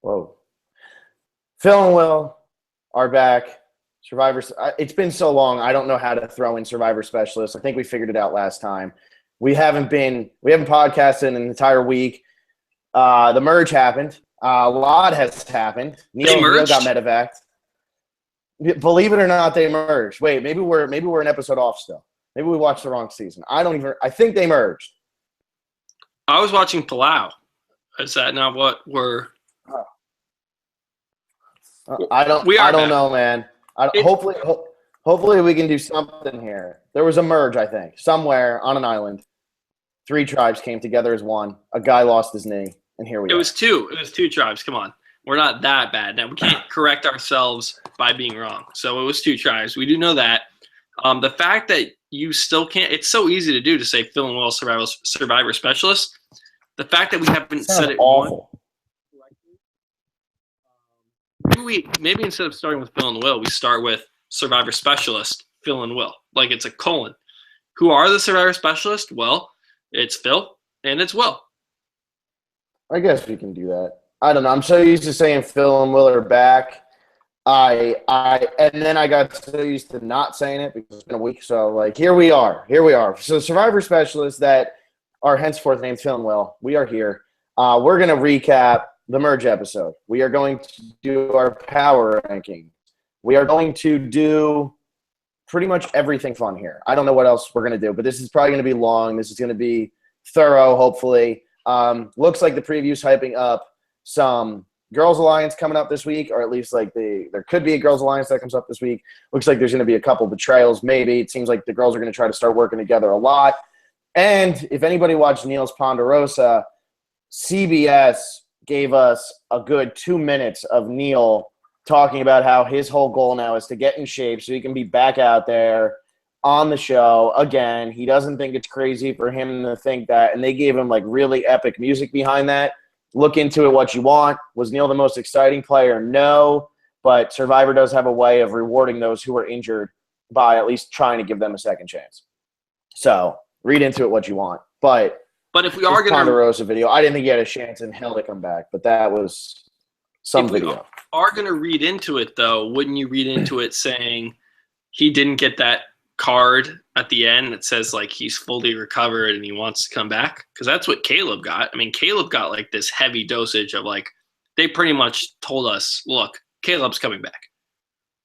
Whoa. Phil and Will are back. Survivors. It's been so long. I don't know how to throw in Survivor Specialists. I think we figured it out last time. We haven't podcasted in an entire week. The merge happened. A lot has happened. Neil got medevaced. Believe it or not, they merged. Wait, maybe we're an episode off still. Maybe we watched the wrong season. I think they merged. I was watching Palau. Is that not what we're? I don't know, man. Hopefully we can do something here. There was a merge, I think, somewhere on an island. 3 tribes came together as one. A guy lost his knee, and here we are. It was 2. It was 2 tribes. Come on. We're not that bad. Now, we can't correct ourselves by being wrong. So it was 2 tribes. We do know that. The fact that you still can't – it's so easy to do to say Phil and Will Survivor Specialist. The fact that we haven't said it awful. Maybe instead of starting with Phil and Will, we start with Survivor Specialist, Phil and Will. Like it's a colon. Who are the Survivor Specialists? Well, it's Phil and it's Will. I guess we can do that. I don't know. I'm so used to saying Phil and Will are back. And then I got so used to not saying it because it's been a week. So like here we are. So Survivor Specialists that are henceforth named Phil and Will. We are here. We're gonna recap the merge episode. We are going to do our power ranking. We are going to do pretty much everything fun here. I don't know what else we're going to do, but this is probably going to be long. This is going to be thorough, hopefully. Looks like the preview's hyping up some Girls Alliance coming up this week, or at least like there could be a Girls Alliance that comes up this week. Looks like there's going to be a couple betrayals, maybe. It seems like the girls are going to try to start working together a lot. And if anybody watched Neil's Ponderosa, CBS gave us a good 2 minutes of Neil talking about how his whole goal now is to get in shape so he can be back out there on the show again. He doesn't think it's crazy for him to think that, and they gave him like really epic music behind that. Look into it what you want. Was Neil the most exciting player? No, but Survivor does have a way of rewarding those who are injured by at least trying to give them a second chance. So read into it what you want. But if we are going to Ponderosa video, I didn't think he had a chance in hell to come back, but that was some video. If we are going to read into it, though, wouldn't you read into it saying he didn't get that card at the end that says like he's fully recovered and he wants to come back? Because that's what Caleb got. I mean, Caleb got like this heavy dosage of like they pretty much told us, look, Caleb's coming back.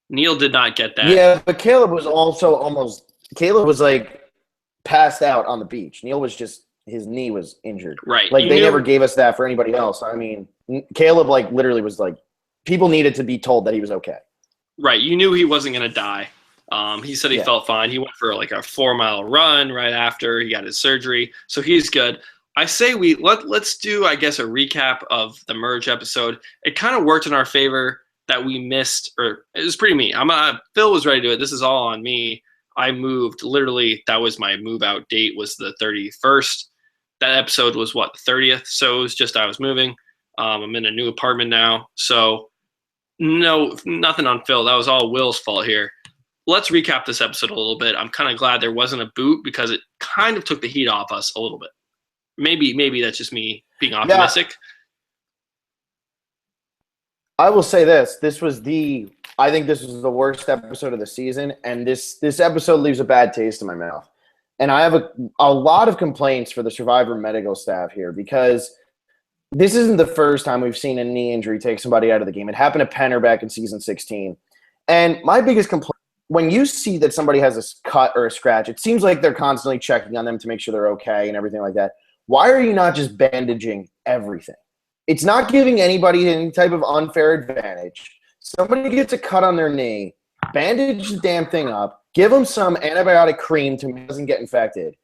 Neil did not get that. Yeah, but Caleb was also Caleb was like passed out on the beach. Neil was just his knee was injured. Right. Like they never gave us that for anybody else. I mean, Caleb like literally was like people needed to be told that he was okay. Right. You knew he wasn't going to die. He said he felt fine. He went for like a 4-mile run right after he got his surgery. So he's good. I say let's do, I guess, a recap of the merge episode. It kind of worked in our favor that we missed, or it was pretty me. Phil was ready to do it. This is all on me. I moved literally. That was my move out date was the 31st. That episode was what, the 30th? So it was just I was moving. I'm in a new apartment now. So no, nothing on Phil. That was all Will's fault here. Let's recap this episode a little bit. I'm kind of glad there wasn't a boot because it kind of took the heat off us a little bit. Maybe that's just me being optimistic. Yeah. I will say this. I think this was the worst episode of the season, and this episode leaves a bad taste in my mouth. And I have a lot of complaints for the Survivor medical staff here because this isn't the first time we've seen a knee injury take somebody out of the game. It happened to Penner back in season 16. And my biggest complaint, when you see that somebody has a cut or a scratch, it seems like they're constantly checking on them to make sure they're okay and everything like that. Why are you not just bandaging everything? It's not giving anybody any type of unfair advantage. Somebody gets a cut on their knee, bandage the damn thing up, give them some antibiotic cream to doesn't get infected,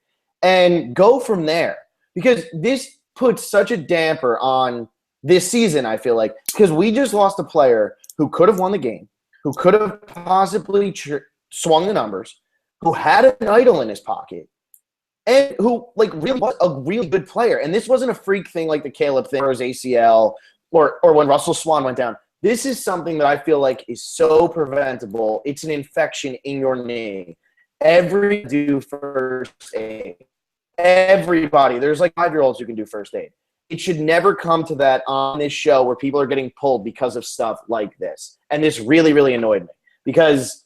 and go from there. Because this puts such a damper on this season, I feel like, because we just lost a player who could have won the game, who could have possibly swung the numbers, who had an idol in his pocket, and who like really was a really good player. And this wasn't a freak thing like the Caleb thing or his ACL or when Russell Swan went down. This is something that I feel like is so preventable. It's an infection in your knee. Do first aid. Everybody. There's like 5-year-olds who can do first aid. it should never come to that on this show where people are getting pulled because of stuff like this. And this really, really annoyed me because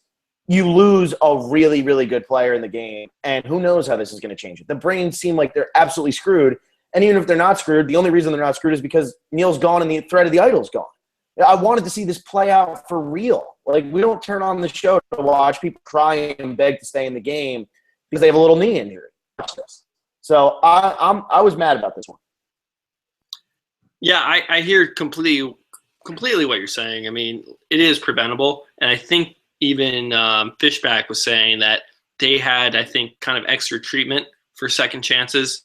you lose a really, really good player in the game, and who knows how this is going to change it. The Brains seem like they're absolutely screwed, and even if they're not screwed, the only reason they're not screwed is because Neil's gone and the threat of the idol's gone. I wanted to see this play out for real. Like, we don't turn on the show to watch people cry and beg to stay in the game because they have a little knee injury. So I was mad about this one. Yeah, I hear completely what you're saying. I mean, it is preventable, and I think even Fishback was saying that they had, I think, kind of extra treatment for second chances.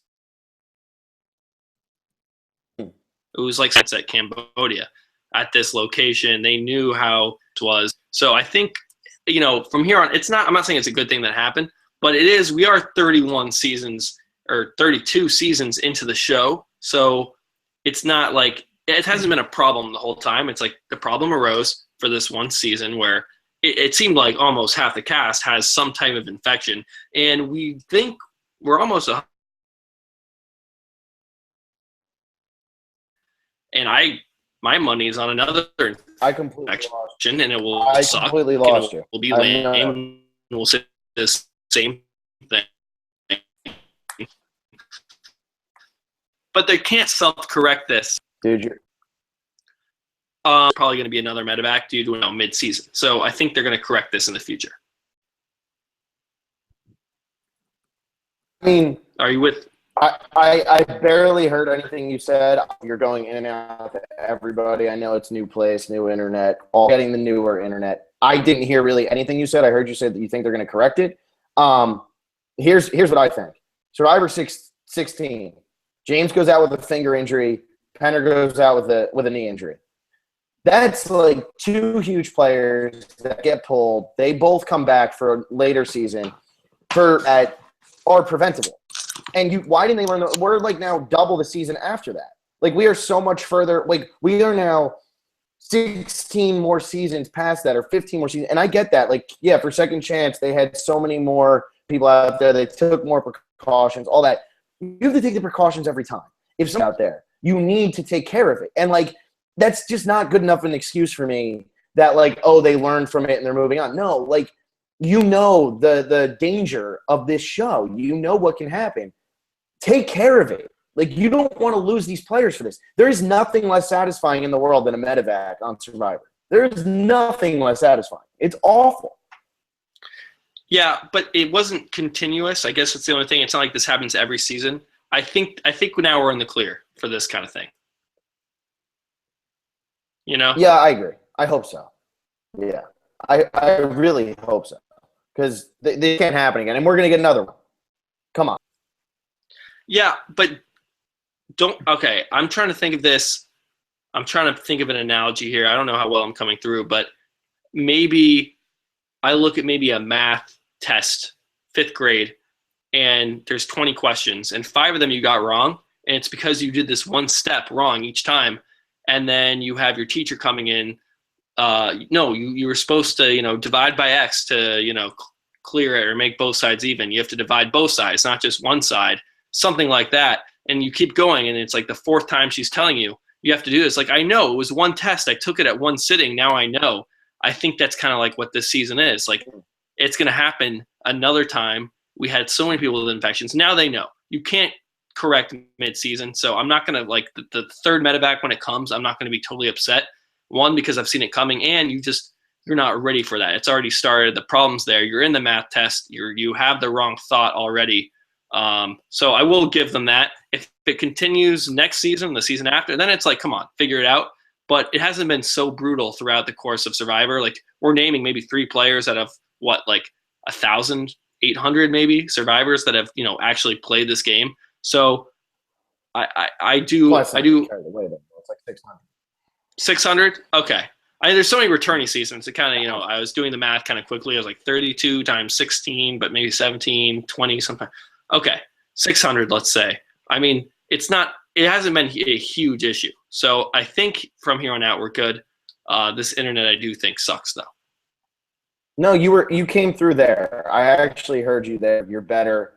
It was like at Cambodia at this location. They knew how it was. So I think, from here on, I'm not saying it's a good thing that happened, but it is, we are 31 seasons or 32 seasons into the show. So it's not like, it hasn't been a problem the whole time. It's like the problem arose for this one season where it seemed like almost half the cast has some type of infection. And we think we're almost my money is on another I completely lost you. And it will suck. Completely lost you. We'll be lame and we'll say the same thing. But they can't self-correct this. Dude, you're probably going to be another medevac due to mid-season. So I think they're going to correct this in the future. I mean, are you with? I barely heard anything you said. You're going in and out to everybody. I know it's new place, new internet, all getting the newer internet. I didn't hear really anything you said. I heard you say that you think they're going to correct it. Here's what I think. Survivor 16. James goes out with a finger injury. Penner goes out with a knee injury. That's like two huge players that get pulled. They both come back for a later season are preventable. And why didn't they learn? We're like now double the season after that. Like, we are so much further. Like, we are now 16 more seasons past that, or 15 more seasons. And I get that. Like, yeah, for second chance, they had so many more people out there. They took more precautions, all that. You have to take the precautions every time. If someone's out there, you need to take care of it. And, like, that's just not good enough an excuse for me that, like, oh, they learned from it and they're moving on. No, like, the danger of this show. You know what can happen. Take care of it. Like, you don't want to lose these players for this. There is nothing less satisfying in the world than a medevac on Survivor. There is nothing less satisfying. It's awful. Yeah, but it wasn't continuous. I guess it's the only thing. It's not like this happens every season. I think now we're in the clear for this kind of thing. Yeah, I agree. I hope so. Yeah, I really hope so, because they can't happen again, and we're gonna get another one. Come on. Yeah, but okay, I'm trying to think of this. I'm trying to think of an analogy here. I don't know how well I'm coming through, but maybe I look at maybe a math test, 5th grade, and there's 20 questions, and 5 of them you got wrong, and it's because you did this one step wrong each time, and then you have your teacher coming in. No, you were supposed to, divide by X to, clear it or make both sides even. You have to divide both sides, not just one side. Something like that, and you keep going, and it's like the 4th time she's telling you have to do this. Like, I know it was one test. I took it at one sitting. Now I know. I think that's kind of like what this season is. Like, it's going to happen another time. We had so many people with infections. Now they know. You can't correct mid-season, so I'm not going to, like, the third medevac when it comes, I'm not going to be totally upset. One, because I've seen it coming, and you're not ready for that. It's already started. The problem's there. You're in the math test. You have the wrong thought already. So I will give them that. If it continues next season, the season after, then it's like, come on, figure it out. But it hasn't been so brutal throughout the course of Survivor. Like, we're naming maybe 3 players out of 1,800 maybe survivors that have, actually played this game. So I do. It's like 600. 600? Okay. There's so many returning seasons. It kind of, I was doing the math kind of quickly. I was like 32 times 16, but maybe 17, 20 sometimes. Okay, 600, let's say. I mean, it hasn't been a huge issue. So I think from here on out, we're good. This internet, I do think, sucks, though. No, you came through there. I actually heard you there. You're better.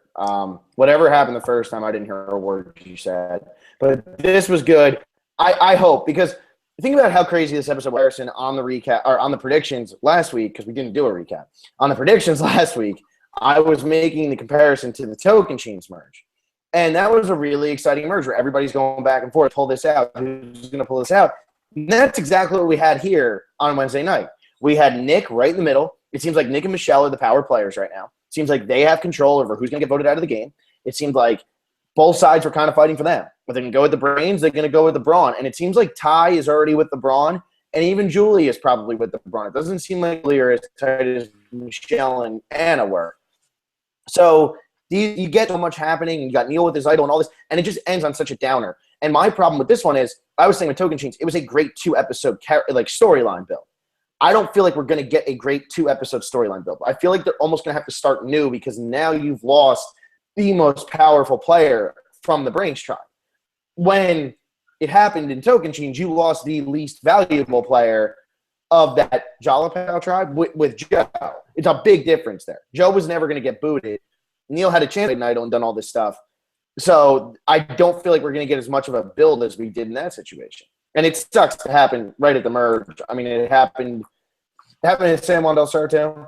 Whatever happened the first time, I didn't hear a word you said. But this was good. I hope, because think about how crazy this episode was, Harrison, on the recap or on the predictions last week, because we didn't do a recap. On the predictions last week, I was making the comparison to the Tocantins merge. And that was a really exciting merge where everybody's going back and forth, pull this out, who's going to pull this out. And that's exactly what we had here on Wednesday night. We had Nick right in the middle. It seems like Nick and Michelle are the power players right now. It seems like they have control over who's going to get voted out of the game. It seemed like both sides were kind of fighting for them. But they're going to go with the Brains, they're going to go with the Brawn. And it seems like Ty is already with the Brawn, and even Julie is probably with the Brawn. It doesn't seem like they're as tight as Michelle and Anna were. So you get so much happening, and you got Neil with his idol and all this, and it just ends on such a downer. And my problem with this one is, I was saying with Tocantins, it was a great 2-episode storyline build. I don't feel like we're going to get a great 2-episode storyline build. I feel like they're almost going to have to start new, because now you've lost the most powerful player from the Brains tribe. When it happened in Tocantins, you lost the least valuable player of that Jalapao tribe with Joe. It's a big difference there. Joe was never going to get booted. Neil had a chance at night and done all this stuff. So I don't feel like we're going to get as much of a build as we did in that situation. And it sucks to happen right at the merge. I mean, it happened at San Juan del Sur too.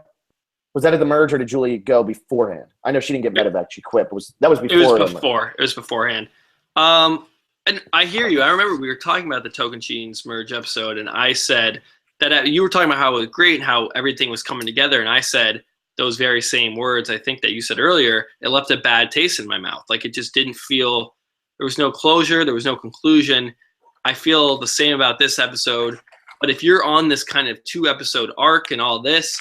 Was that at the merge, or did Julie go beforehand? I know she didn't get medevac. She quit. That was before. It was before. It was beforehand. And I hear you. I remember we were talking about the Tocantins merge episode, and I said that you were talking about how it was great and how everything was coming together, and I said those very same words, I think, that you said earlier. It left a bad taste in my mouth. Like, it just didn't feel – there was no closure. There was no conclusion. I feel the same about this episode. But if you're on this kind of 2-episode arc and all this,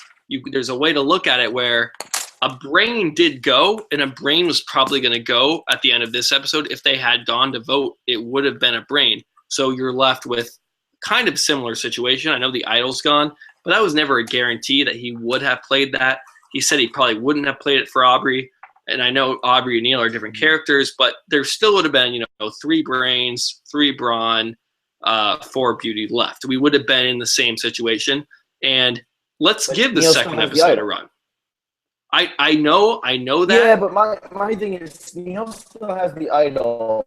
there's a way to look at it where a Brain did go, and a Brain was probably going to go at the end of this episode. If they had gone to vote, it would have been a Brain. So you're left with kind of similar situation. I know the idol's gone, but that was never a guarantee that he would have played that. He said he probably wouldn't have played it for Aubrey. And I know Aubrey and Neil are different characters, but there still would have been, 3 Brains, 3 Brawn, 4 Beauty left. We would have been in the same situation. And let's give the second episode a run. I know that. Yeah, but my thing is, Neil still has the idol,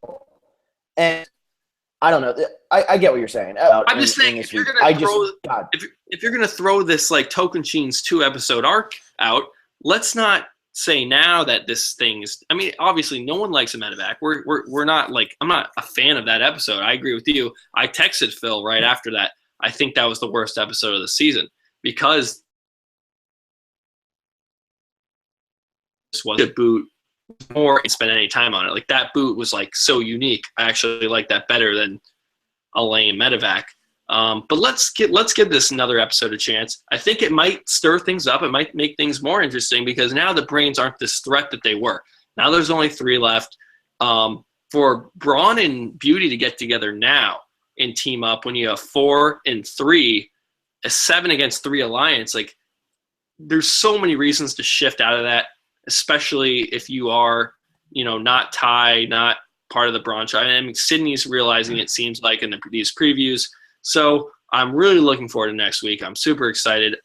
and I don't know. I get what you're saying. I'm just saying, if you're gonna throw this like Tocantins 2-episode arc out, let's not say now that this thing is. I mean, obviously, no one likes a medevac. We're not like, I'm not a fan of that episode. I agree with you. I texted Phil right after that. I think that was the worst episode of the season, because this was a boot more and spend any time on it. Like, that boot was like so unique. I actually like that better than a lame medevac. But let's give this another episode a chance. I think it might stir things up. It might make things more interesting, because now the Brains aren't this threat that they were. Now there's only 3 left. For Brawn and Beauty to get together now and team up when you have 4 and 3, a 7 against 3 alliance, like, there's so many reasons to shift out of that, especially if you are, not Ty, not part of the Brawn tribe. I mean, Sydney's realizing, it seems like, in these previews. So I'm really looking forward to next week. I'm super excited.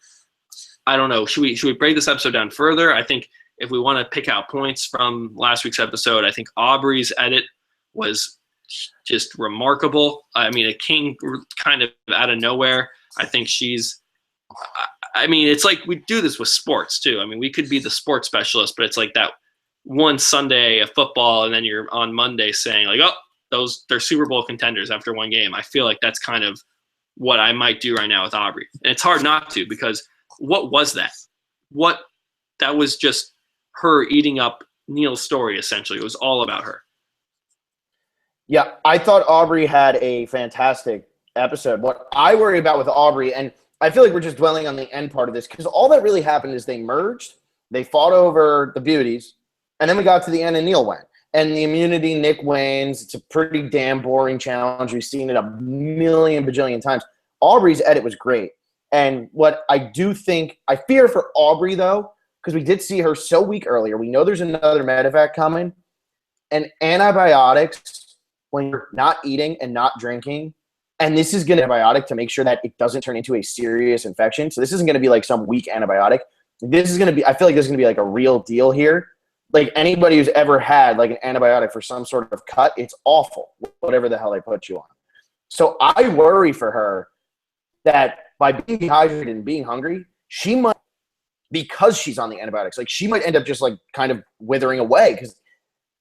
I don't know. Should we break this episode down further? I think if we want to pick out points from last week's episode, I think Aubrey's edit was just remarkable. I mean, it came kind of out of nowhere. I think it's like we do this with sports too. I mean, we could be the sports specialist, but it's like that one Sunday of football, and then you're on Monday saying like, oh, they're Super Bowl contenders after one game. I feel like that's kind of what I might do right now with Aubrey. And it's hard not to, because what was that? That was just her eating up Neil's story, essentially. It was all about her. Yeah, I thought Aubrey had a fantastic episode. What I worry about with Aubrey, and I feel like we're just dwelling on the end part of this, because all that really happened is they merged, they fought over the beauties, and then we got to the end and Neil went. And the immunity, Nick wins. It's a pretty damn boring challenge. We've seen it a million bajillion times. Aubrey's edit was great. And what I do think, I fear for Aubrey, though, because we did see her so weak earlier. We know there's another medevac coming. And antibiotics, when you're not eating and not drinking, and this is going to be antibiotic to make sure that it doesn't turn into a serious infection. So this isn't going to be like some weak antibiotic. This is going to be, I feel like this is going to be like a real deal here. like anybody who's ever had like an antibiotic for some sort of cut, it's awful, whatever the hell they put you on. So I worry for her that by being dehydrated and being hungry, she might, because she's on the antibiotics, like she might end up just like kind of withering away. Because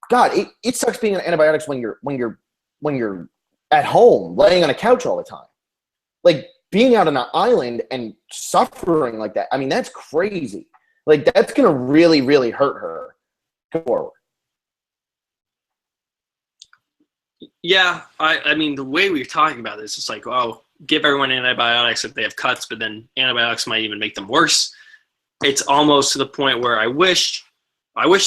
God, it sucks being on antibiotics when you're at home laying on a couch all the time. Like being out on an island and suffering like that. I mean, that's crazy. Like that's gonna really, really hurt her forward. Yeah, I mean, the way we're talking about this is like, oh, give everyone antibiotics if they have cuts, but then antibiotics might even make them worse. It's almost to the point where I wish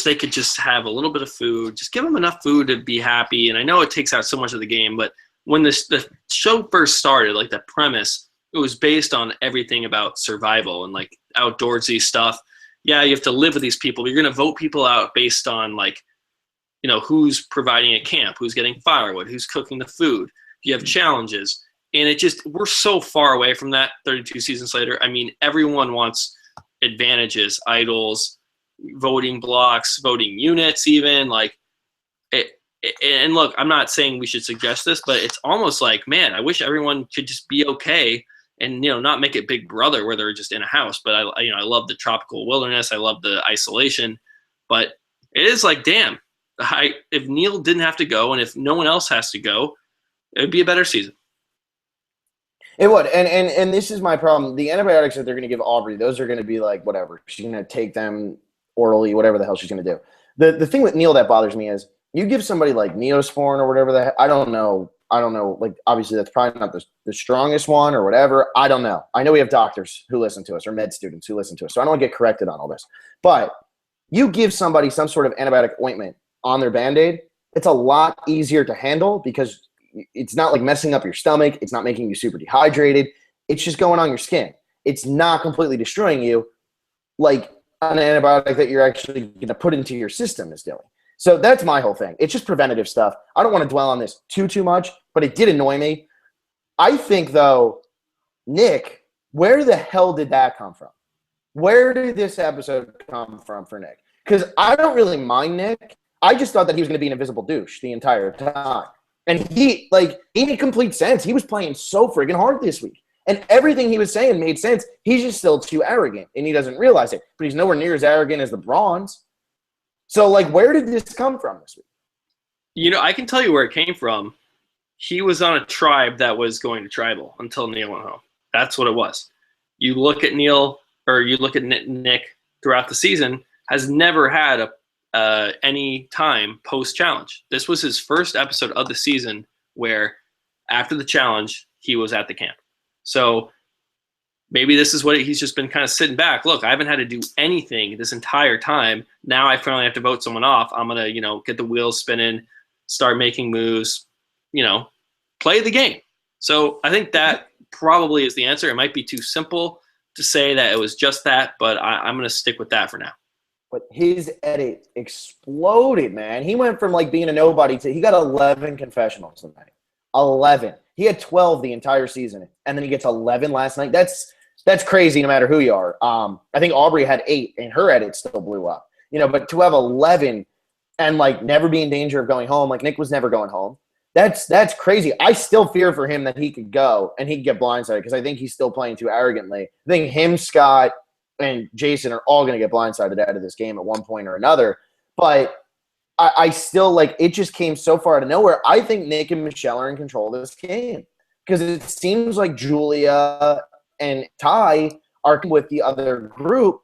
they could just have a little bit of food, just give them enough food to be happy. And I know it takes out so much of the game, but when the show first started, like the premise, it was based on everything about survival and like outdoorsy stuff. Yeah, you have to live with these people, but you're going to vote people out based on like, you know, who's providing a camp, who's getting firewood, who's cooking the food. You have challenges. And it just, we're so far away from that 32 seasons later. I mean, everyone wants advantages, idols, voting blocks, voting units, even like it. And look, I'm not saying we should suggest this, but it's almost like, man, I wish everyone could just be okay and, you know, not make it Big Brother where they're just in a house. But I love the tropical wilderness. I love the isolation, but it is like, damn, if Neil didn't have to go and if no one else has to go, it would be a better season. It would, and this is my problem. The antibiotics that they're going to give Aubrey, those are going to be like whatever. She's going to take them orally, whatever the hell she's going to do. The thing with Neil that bothers me is you give somebody like Neosporin or whatever the heck, I don't know. Like obviously that's probably not the strongest one or whatever. I don't know. I know we have doctors who listen to us or med students who listen to us, so I don't want to get corrected on all this. But you give somebody some sort of antibiotic ointment on their Band-Aid, it's a lot easier to handle because it's not like messing up your stomach. It's not making you super dehydrated. It's just going on your skin. It's not completely destroying you like an antibiotic that you're actually going to put into your system is doing. So that's my whole thing. It's just preventative stuff. I don't want to dwell on this too much, but it did annoy me. I think, though, Nick, where the hell did that come from? Where did this episode come from for Nick? Because I don't really mind Nick. I just thought that he was going to be an invisible douche the entire time. And he made complete sense. He was playing so friggin' hard this week. And everything he was saying made sense. He's just still too arrogant, and he doesn't realize it. But he's nowhere near as arrogant as the Brawns. So, like, where did this come from this week? You know, I can tell you where it came from. He was on a tribe that was going to tribal until Neil went home. That's what it was. You look at Neil, or you look at Nick throughout the season, has never had any time post-challenge. This was his first episode of the season where after the challenge, he was at the camp. So maybe this is what he's just been kind of sitting back. Look, I haven't had to do anything this entire time. Now I finally have to vote someone off. I'm going to, get the wheels spinning, start making moves, play the game. So I think that probably is the answer. It might be too simple to say that it was just that, but I'm going to stick with that for now. But his edit exploded, man. He went from like being a nobody to he got 11 confessionals tonight. 11. He had 12 the entire season, and then he gets 11 last night. That's crazy no matter who you are. I think Aubrey had 8, and her edit still blew up. But to have 11 and like never be in danger of going home, like Nick was never going home. That's crazy. I still fear for him that he could go and he could get blindsided because I think he's still playing too arrogantly. I think him, Scott, and Jason are all going to get blindsided out of this game at one point or another. But I still, like, it just came so far out of nowhere. I think Nick and Michelle are in control of this game because it seems like Julia and Ty are with the other group.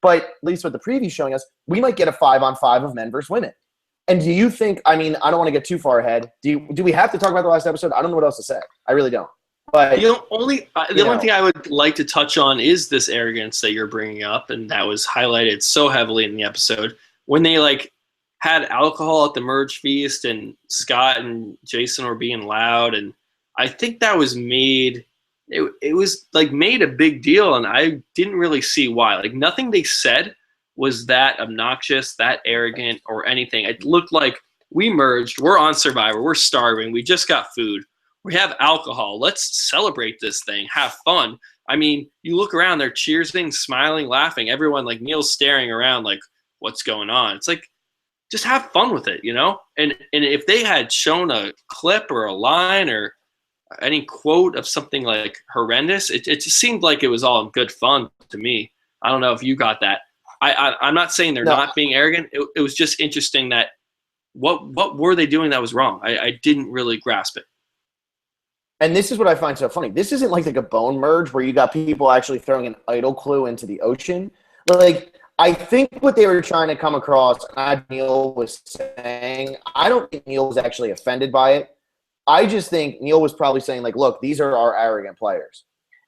But at least with the preview showing us, we might get a 5-on-5 of men versus women. And do you think, I don't want to get too far ahead. Do we have to talk about the last episode? I don't know what else to say. I really don't. But the only thing I would like to touch on is this arrogance that you're bringing up, and that was highlighted so heavily in the episode when they had alcohol at the merge feast, and Scott and Jason were being loud, and I think that was made. It was made a big deal, and I didn't really see why. Nothing they said was that obnoxious, that arrogant, or anything. It looked like we merged. We're on Survivor. We're starving. We just got food. We have alcohol. Let's celebrate this thing. Have fun. I mean, you look around, they're cheersing, smiling, laughing. Everyone, Neil's staring around what's going on? It's just have fun with it, you know? And if they had shown a clip or a line or any quote of something like horrendous, it just seemed like it was all good fun to me. I don't know if you got that. I'm not saying they're not being arrogant. It was just interesting that what were they doing that was wrong? I didn't really grasp it. And this is what I find so funny. This isn't like a bone merge where you got people actually throwing an idol clue into the ocean. Like, I think what they were trying to come across, and Neil was saying, I don't think Neil was actually offended by it. I just think Neil was probably saying, like, look, these are our arrogant players.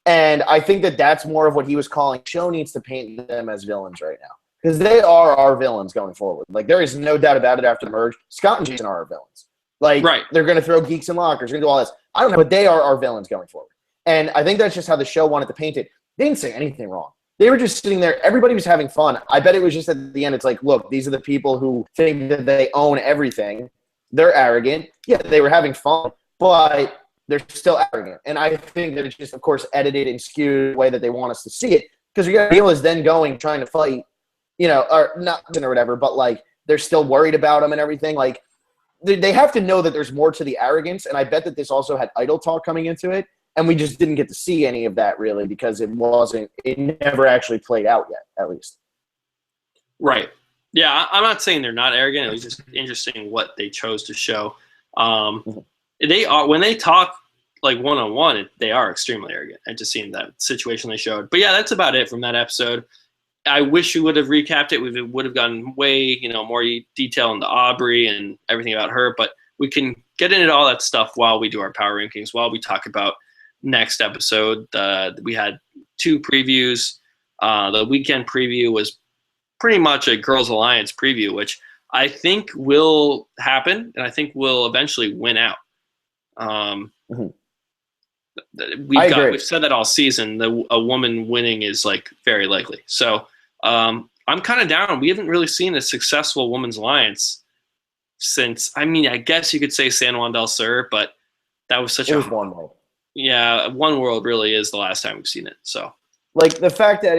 And I think that that's more of what he was calling. Show needs to paint them as villains right now because they are our villains going forward. Like, there is no doubt about it after the merge. Scott and Jason are our villains. Like, they're going to throw geeks in lockers. They're going to do all this. I don't know, but they are our villains going forward. And I think that's just how the show wanted to paint it. They didn't say anything wrong. They were just sitting there. Everybody was having fun. I bet it was just at the end, it's like, look, these are the people who think that they own everything. They're arrogant. Yeah, they were having fun, but they're still arrogant. And I think that it's just, of course, edited and skewed the way that they want us to see it. Because Neil is then trying to fight, you know, or not or whatever, but like they're still worried about him and everything. Like they have to know that there's more to the arrogance. And I bet that this also had idol talk coming into it. And we just didn't get to see any of that really because it never actually played out yet, at least. Right. Yeah, I'm not saying they're not arrogant. It was just interesting what they chose to show. They are, when they talk like one-on-one, they are extremely arrogant. I just seen that situation they showed. But yeah, that's about it from that episode. I wish we would have recapped it. We would have gotten way, more detail into Aubrey and everything about her. But we can get into all that stuff while we do our power rankings, while we talk about next episode. We had 2 previews. The weekend preview was pretty much a Girls Alliance preview, which I think will happen, and I think will eventually win out. We've said that all season. A woman winning is like very likely. So I'm kind of down. We haven't really seen a successful women's alliance since. I mean, I guess you could say San Juan del Sur, but that was such One World. Yeah, One World really is the last time we've seen it. So, like the fact that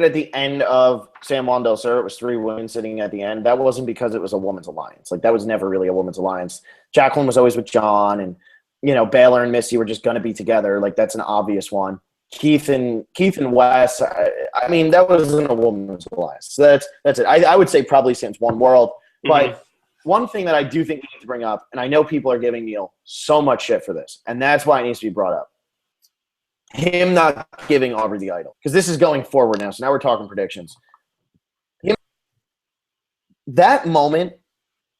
at the end of San Juan del Sur, it was 3 women sitting at the end. That wasn't because it was a women's alliance. Like that was never really a women's alliance. Jacqueline was always with John, and Baylor and Missy were just going to be together. Like that's an obvious one. Keith and Wes. I mean, that wasn't a women's alliance. So that's it. I would say probably since One World, but. One thing that I do think we need to bring up, and I know people are giving Neil so much shit for this, and that's why it needs to be brought up. Him not giving Aubrey the idol. Because this is going forward now, so now we're talking predictions. That moment,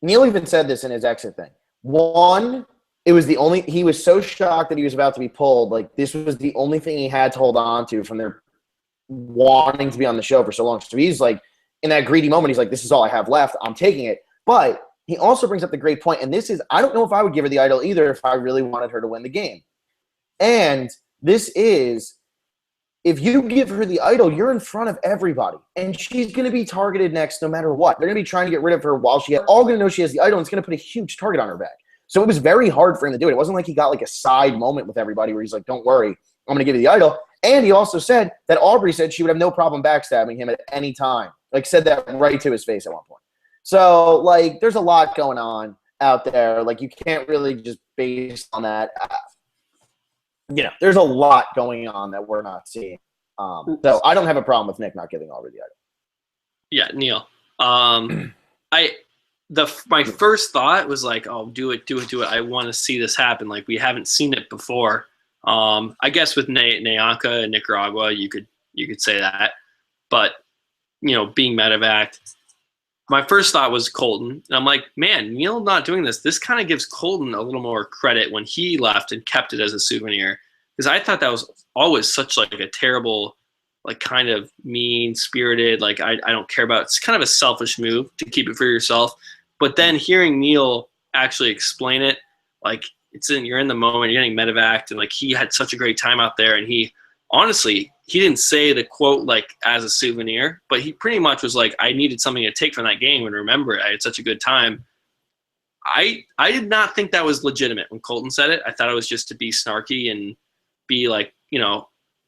Neil even said this in his exit thing. One, he was so shocked that he was about to be pulled. Like, this was the only thing he had to hold on to from their wanting to be on the show for so long. So he's like, in that greedy moment, he's like, this is all I have left. I'm taking it. But he also brings up the great point, and this is, I don't know if I would give her the idol either if I really wanted her to win the game. And this is, if you give her the idol, you're in front of everybody, and she's going to be targeted next no matter what. They're going to be trying to get rid of her while all going to know she has the idol, and it's going to put a huge target on her back. So it was very hard for him to do it. It wasn't like he got like a side moment with everybody where he's like, don't worry, I'm going to give you the idol. And he also said that Aubrey said she would have no problem backstabbing him at any time. Like, said that right to his face at one point. So, like, there's a lot going on out there. Like, you can't really just base on that. There's a lot going on that we're not seeing. So I don't have a problem with Nick not giving Aubrey the idol. Yeah, Neil. My first thought was like, oh, do it. I want to see this happen. Like, we haven't seen it before. I guess with Nyanka and Nicaragua, you could say that. But, being medevac, my first thought was Colton. And I'm like, man, Neil not doing this kind of gives Colton a little more credit when he left and kept it as a souvenir. Because I thought that was always such like a terrible, like kind of mean-spirited, like I don't care about. It's kind of a selfish move to keep it for yourself. But then hearing Neil actually explain it, like you're in the moment, you're getting medevac, and like he had such a great time out there, and he honestly, he didn't say the quote like as a souvenir, but he pretty much was like, I needed something to take from that game and remember it. I had such a good time. I did not think that was legitimate when Colton said it. I thought it was just to be snarky and be like,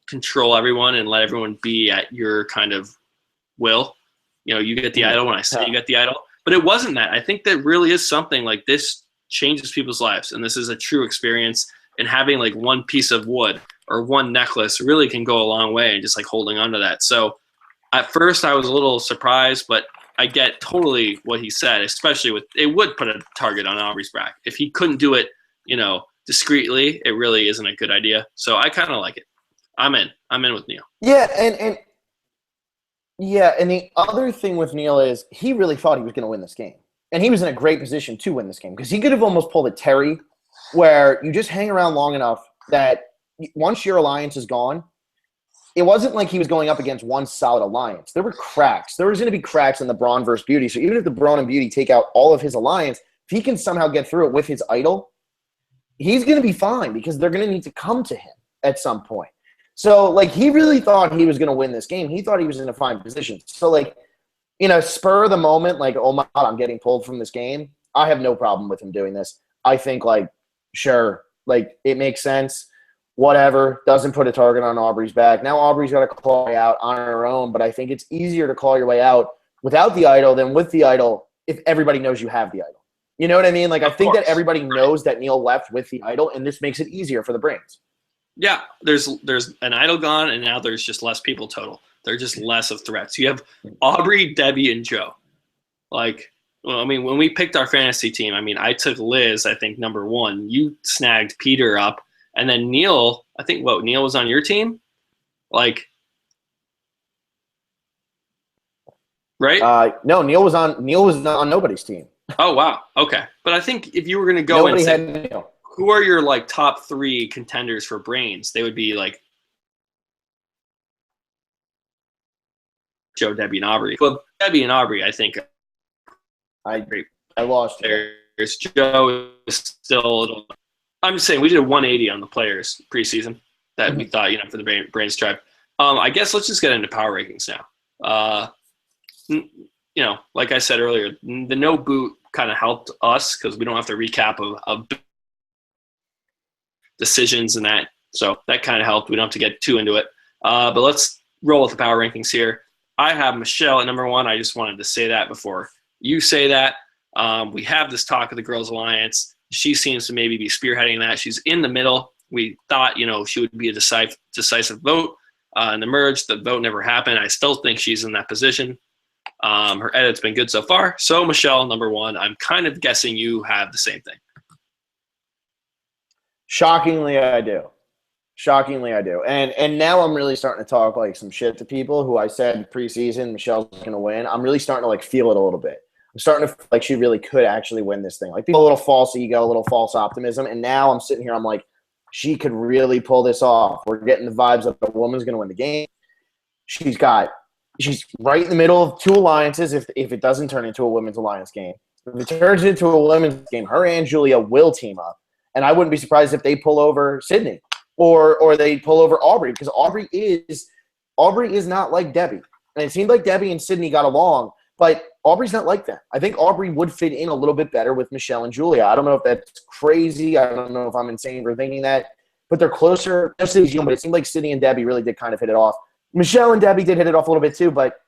control everyone and let everyone be at your kind of will. You get the idol when I say you get the idol. But it wasn't that. I think that really is something like this changes people's lives, and this is a true experience. And having like one piece of wood or one necklace really can go a long way, and just like holding on to that. So at first I was a little surprised, but I get totally what he said, especially with it would put a target on Aubrey's back. If he couldn't do it, discreetly, it really isn't a good idea. So I kind of like it. I'm in with Neil. Yeah, and the other thing with Neil is he really thought he was going to win this game. And he was in a great position to win this game because he could have almost pulled a Terry where you just hang around long enough that once your alliance is gone, it wasn't like he was going up against one solid alliance. There were cracks. There was going to be cracks in the Brawn versus Beauty. So even if the Brawn and Beauty take out all of his alliance, if he can somehow get through it with his idol, he's going to be fine because they're going to need to come to him at some point. So, like, he really thought he was going to win this game. He thought he was in a fine position. So, like, spur of the moment, like, oh, my God, I'm getting pulled from this game. I have no problem with him doing this. I think, like, sure, like, it makes sense. Whatever. Doesn't put a target on Aubrey's back. Now Aubrey's got to claw out on her own, but I think it's easier to claw your way out without the idol than with the idol if everybody knows you have the idol. You know what I mean? Like, I think that everybody knows that Neil left with the idol, and this makes it easier for the Brains. Yeah, there's an idol gone, and now there's just less people total. They're just less of threats. You have Aubrey, Debbie, and Joe. Like, well, I mean, when we picked our fantasy team, I mean, I took Liz, I think, number 1. You snagged Peter up, and then Neil, I think, Neil was on your team? Like, right? No, Neil was not on nobody's team. Oh, wow. Okay. But I think if you were going to go and say, Neil. Who are your like top 3 contenders for Brains? They would be like Joe, Debbie, and Aubrey. Well, Debbie and Aubrey, I think. I lost. There's Joe is still a little. I'm just saying we did a 180 on the players preseason that we thought for the Brains tribe. I guess let's just get into power rankings now. Like I said earlier, the no boot kind of helped us because we don't have to recap of decisions and that. So that kind of helped. We don't have to get too into it. But let's roll with the power rankings here. I have Michelle at number 1. I just wanted to say that before you say that. We have this talk of the Girls Alliance. She seems to maybe be spearheading that. She's in the middle. We thought, she would be a decisive vote in the merge. The vote never happened. I still think she's in that position. Her edit's been good so far. So Michelle, number 1. I'm kind of guessing you have the same thing. Shockingly, I do. And now I'm really starting to talk like some shit to people who I said preseason Michelle's going to win. I'm really starting to like feel it a little bit. I'm starting to feel like she really could actually win this thing. Like people, a little false ego, a little false optimism. And now I'm sitting here, I'm like, she could really pull this off. We're getting the vibes that the woman's going to win the game. She's right in the middle of 2 alliances if it doesn't turn into a women's alliance game. If it turns into a women's game, her and Julia will team up. And I wouldn't be surprised if they pull over Sydney or they pull over Aubrey because Aubrey is not like Debbie. And it seemed like Debbie and Sydney got along, but Aubrey's not like that. I think Aubrey would fit in a little bit better with Michelle and Julia. I don't know if that's crazy. I don't know if I'm insane for thinking that, but they're closer. But it seemed like Sydney and Debbie really did kind of hit it off. Michelle and Debbie did hit it off a little bit too, but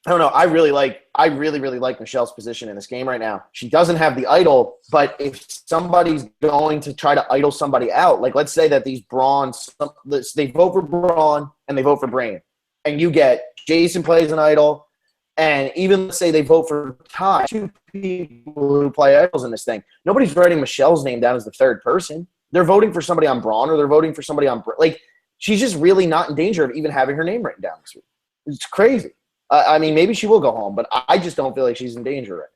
I don't know. I really, really like Michelle's position in this game right now. She doesn't have the idol, but if somebody's going to try to idol somebody out, like let's say that these Brawns, they vote for Brawn and they vote for Brain, and you get Jason plays an idol, and even let's say they vote for Ty, 2 people who play idols in this thing. Nobody's writing Michelle's name down as the 3rd person. They're voting for somebody on Brawn or they're voting for somebody on like. She's just really not in danger of even having her name written down this week. It's crazy. I mean, maybe she will go home, but I just don't feel like she's in danger right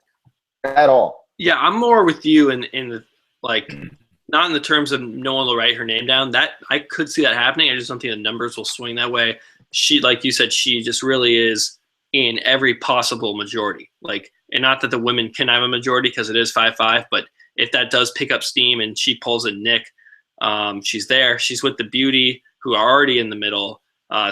now at all. Yeah, I'm more with you in the like, not in the terms of no one will write her name down. That I could see that happening. I just don't think the numbers will swing that way. She, like you said, she just really is in every possible majority. Like, and not that the women can have a majority because it is 5-5, but if that does pick up steam and she pulls a Nick, she's there. She's with the Beauty, who are already in the middle.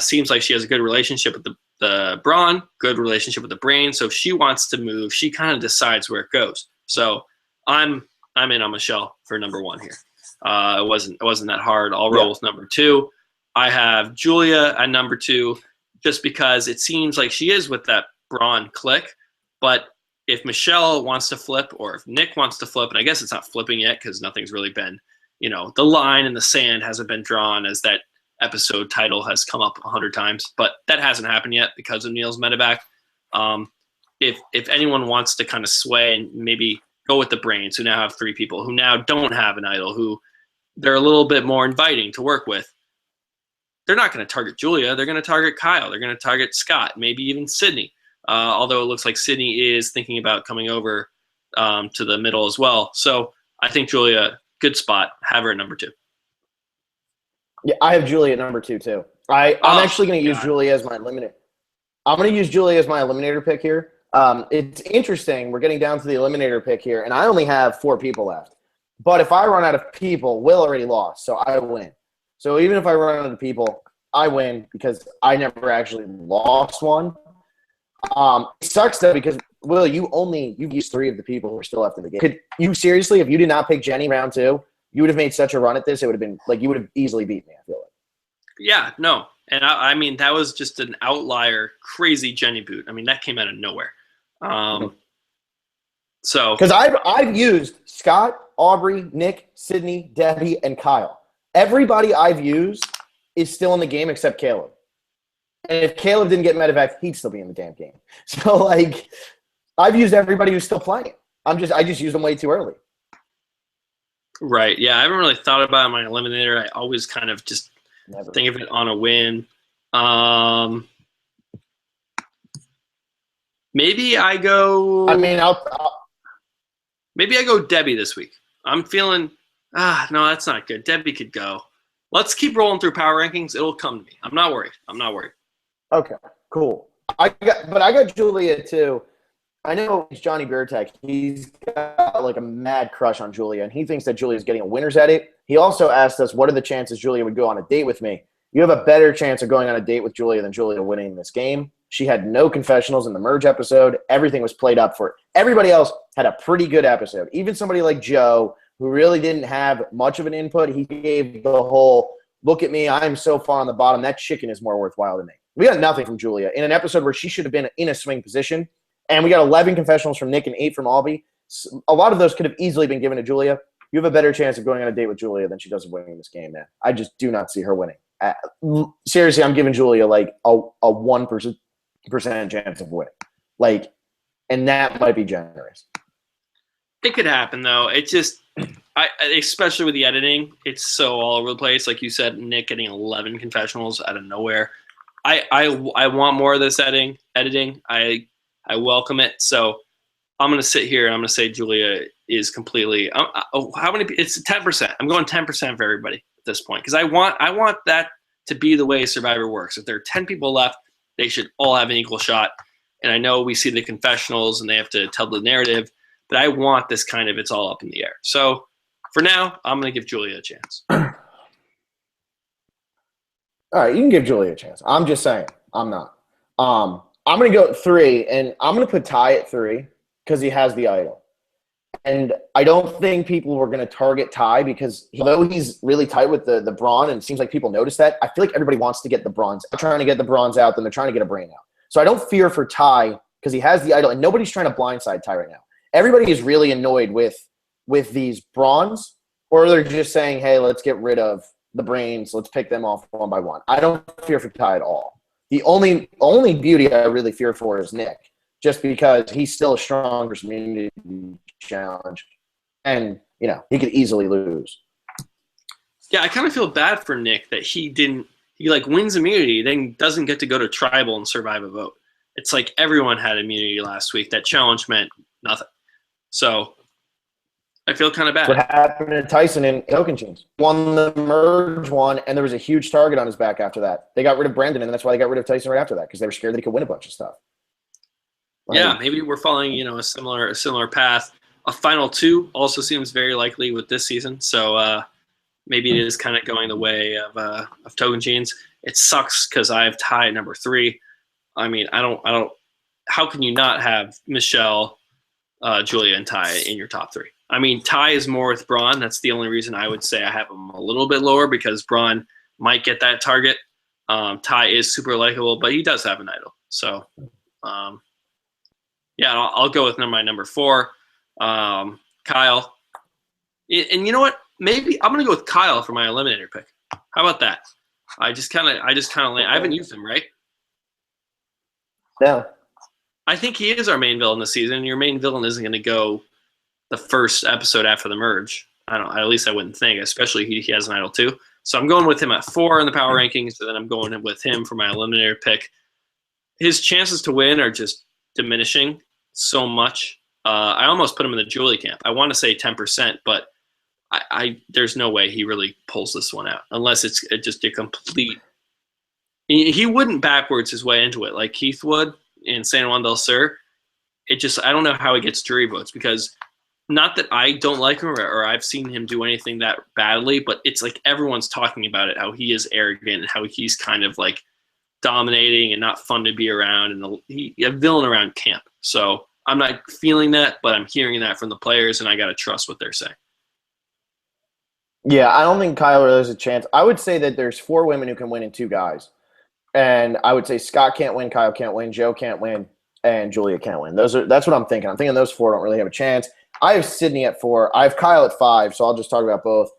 Seems like she has a good relationship with the Brawn, good relationship with the Brain. So if she wants to move, she kind of decides where it goes. So I'm in on Michelle for number 1 here. It wasn't that hard. I'll roll with number 2. I have Julia at number 2, just because it seems like she is with that Brawn click. But if Michelle wants to flip, or if Nick wants to flip, and I guess it's not flipping yet because nothing's really been, the line in the sand hasn't been drawn, as that episode title has come up 100 times, but that hasn't happened yet because of Neil's medevac. If anyone wants to kind of sway and maybe go with the Brains, who now have 3 people, who now don't have an idol, who they're a little bit more inviting to work with, they're not going to target Julia. They're going to target Kyle. They're going to target Scott, maybe even Sydney. Although it looks like Sydney is thinking about coming over to the middle as well. So I think Julia, good spot. Have her at number 2. Yeah, I have Julia at number 2 too. I'm actually going to use Julia as my eliminator. I'm going to use Julia as my eliminator pick here. It's interesting. We're getting down to the eliminator pick here, and I only have 4 people left. But if I run out of people, Will already lost, so I win. So even if I run out of people, I win because I never actually lost one. It sucks though because Will, you've used 3 of the people who are still left in the game. Could you seriously, if you did not pick Jenny round 2, you would have made such a run at this? It would have been like you would have easily beat me. I feel like. Yeah, no, and I mean that was just an outlier, crazy Jenny boot. I mean that came out of nowhere. So because I've used Scott, Aubrey, Nick, Sydney, Debbie, and Kyle. Everybody I've used is still in the game except Caleb. And if Caleb didn't get medevac, he'd still be in the damn game. So, like, I've used everybody who's still playing. I just used them way too early. Right. Yeah, I haven't really thought about my eliminator. I always kind of just think of it on a win. Maybe I go. Maybe I go Debbie this week. I'm feeling. No, that's not good. Debbie could go. Let's keep rolling through power rankings. It'll come to me. I'm not worried. Okay, cool. I got Julia too. I know it's Johnny Beartech. He's got like a mad crush on Julia, and he thinks that Julia's getting a winner's edit. He also asked us, what are the chances Julia would go on a date with me? You have a better chance of going on a date with Julia than Julia winning this game. She had no confessionals in the merge episode. Everything was played up for it. Everybody else had a pretty good episode. Even somebody like Joe, who really didn't have much of an input, he gave the whole, look at me, I'm so far on the bottom. That chicken is more worthwhile than me. We got nothing from Julia in an episode where she should have been in a swing position. And we got 11 confessionals from Nick and 8 from Albie. A lot of those could have easily been given to Julia. You have a better chance of going on a date with Julia than she does of winning this game, man. I just do not see her winning. Seriously, I'm giving Julia like a 1% chance of winning. Like, and that might be generous. It could happen, though. It just, especially with the editing, it's so all over the place. Like you said, Nick getting 11 confessionals out of nowhere. I want more of this editing. I welcome it. So I'm going to sit here and I'm going to say Julia is completely how many? It's 10%. I'm going 10% for everybody at this point because I want that to be the way Survivor works. If there are 10 people left, they should all have an equal shot. And I know we see the confessionals and they have to tell the narrative, but I want this kind of it's all up in the air. So for now, I'm going to give Julia a chance. All right, you can give Julia a chance. I'm just saying, I'm not. I'm going to go at 3, and I'm going to put Ty at 3 because he has the idol. And I don't think people were going to target Ty because although he's really tight with the Brawn, and it seems like people notice that, I feel like everybody wants to get the Brawns. They're trying to get the Brawns out, then they're trying to get a Brain out. So I don't fear for Ty because he has the idol, and nobody's trying to blindside Ty right now. Everybody is really annoyed with these Brawns, or they're just saying, hey, let's get rid of the Brains. Let's pick them off one by one. I don't fear for Ty at all. The only beauty I really fear for is Nick, just because he's still a strong community challenge, and he could easily lose. Yeah, I kind of feel bad for Nick that he wins immunity, then doesn't get to go to tribal and survive a vote. It's like everyone had immunity last week. That challenge meant nothing. So I feel kind of bad. What happened to Tyson in Tocantins? Won the merge one, and there was a huge target on his back after that. They got rid of Brandon, and that's why they got rid of Tyson right after that, because they were scared that he could win a bunch of stuff. Yeah, maybe we're following, a similar path. A final 2 also seems very likely with this season. So maybe it is kind of going the way of Tocantins. It sucks because I have Ty at number 3. I mean, I don't. How can you not have Michelle, Julia, and Ty in your top 3? I mean, Ty is more with Brawn. That's the only reason I would say I have him a little bit lower because Brawn might get that target. Ty is super likable, but he does have an idol. So Yeah, I'll go with my number 4, Kyle. And you know what? Maybe I'm gonna go with Kyle for my eliminator pick. How about that? I haven't used him, right? No. I think he is our main villain this season. Your main villain isn't going to go the first episode after the merge. At least I wouldn't think, especially he has an idol too. So I'm going with him at 4 in the power rankings, and then I'm going with him for my eliminator pick. His chances to win are just diminishing so much. I almost put him in the Julie camp. I want to say 10%, but there's no way he really pulls this one out unless it's just a complete. He wouldn't backwards his way into it like Keith would in San Juan del Sur. I don't know how he gets jury votes, because not that I don't like him or I've seen him do anything that badly, but it's like everyone's talking about it, how he is arrogant and how he's kind of like dominating and not fun to be around, and he a villain around camp. So I'm not feeling that, but I'm hearing that from the players, and I got to trust what they're saying. Yeah, I don't think Kyle really has a chance. I would say that there's 4 women who can win and 2 guys. And I would say Scott can't win, Kyle can't win, Joe can't win, and Julia can't win. That's what I'm thinking. I'm thinking those 4 don't really have a chance. I have Sydney at 4. I have Kyle at 5, so I'll just talk about both.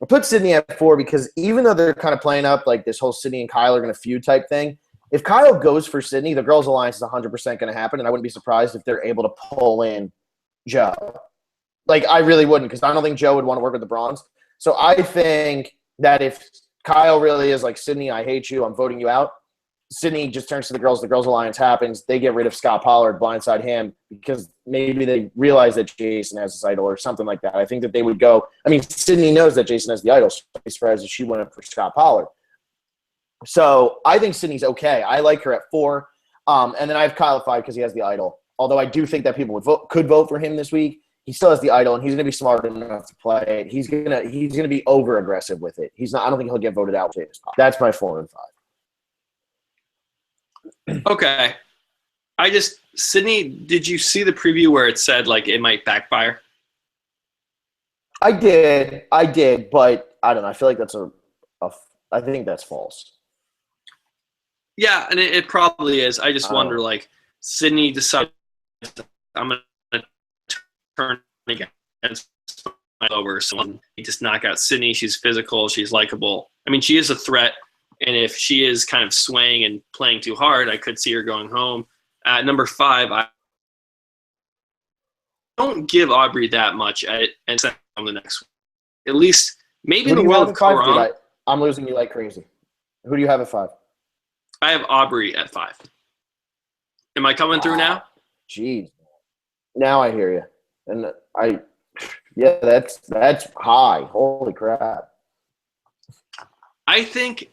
I put Sydney at 4 because even though they're kind of playing up like this whole Sydney and Kyle are going to feud type thing, if Kyle goes for Sydney, the girls' alliance is 100% going to happen, and I wouldn't be surprised if they're able to pull in Joe. Like, I really wouldn't, because I don't think Joe would want to work with the Brawns. So I think that if Kyle really is like, Sydney, I hate you, I'm voting you out, Sydney just turns to the girls alliance happens, they get rid of Scott Pollard, blindside him, because maybe they realize that Jason has this idol or something like that. I think that they would go – I mean, Sydney knows that Jason has the idol, so I'd be surprised if she went for Scott Pollard. So I think Sydney's okay. I like her at 4. And then I have Kyle at 5 because he has the idol. Although I do think that people could vote for him this week. He still has the idol, and he's going to be smart enough to play it. He's gonna be over aggressive with it. He's not. I don't think he'll get voted out. That's my 4 and 5. Okay. Sydney, did you see the preview where it said like it might backfire? I did, but I don't know. I feel like I think that's false. Yeah, and it probably is. I just wonder, like, Sydney decided I'm going to turn against my over, so he just knock out Sydney. She's physical. She's likable. I mean, she is a threat. And if she is kind of swaying and playing too hard, I could see her going home. At number 5, I don't give Aubrey that much and send on the next one. At least maybe in the world of Kaoh Rong. I'm losing you like crazy. Who do you have at 5? I have Aubrey at 5. Am I coming through now? Jeez. Now I hear you. And that's high. Holy crap. I think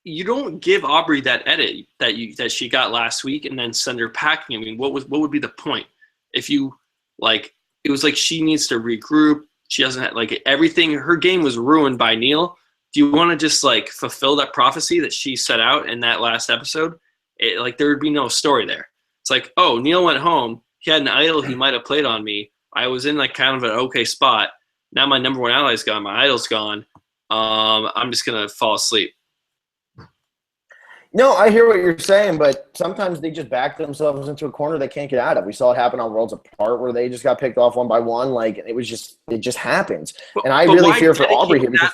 you don't give Aubrey that edit that she got last week and then send her packing. I mean, what would be the point? If you it was like she needs to regroup. She doesn't have everything. Her game was ruined by Neil. Do you want to just fulfill that prophecy that she set out in that last episode? There would be no story there. It's like, oh, Neil went home. He had an idol he might have played on me. I was in kind of an okay spot. Now my number 1 ally's gone. My idol's gone. I'm just gonna fall asleep. No, I hear what you're saying, but sometimes they just back themselves into a corner they can't get out of. We saw it happen on Worlds Apart where they just got picked off one by one. It just happens. And I really fear for Aubrey here because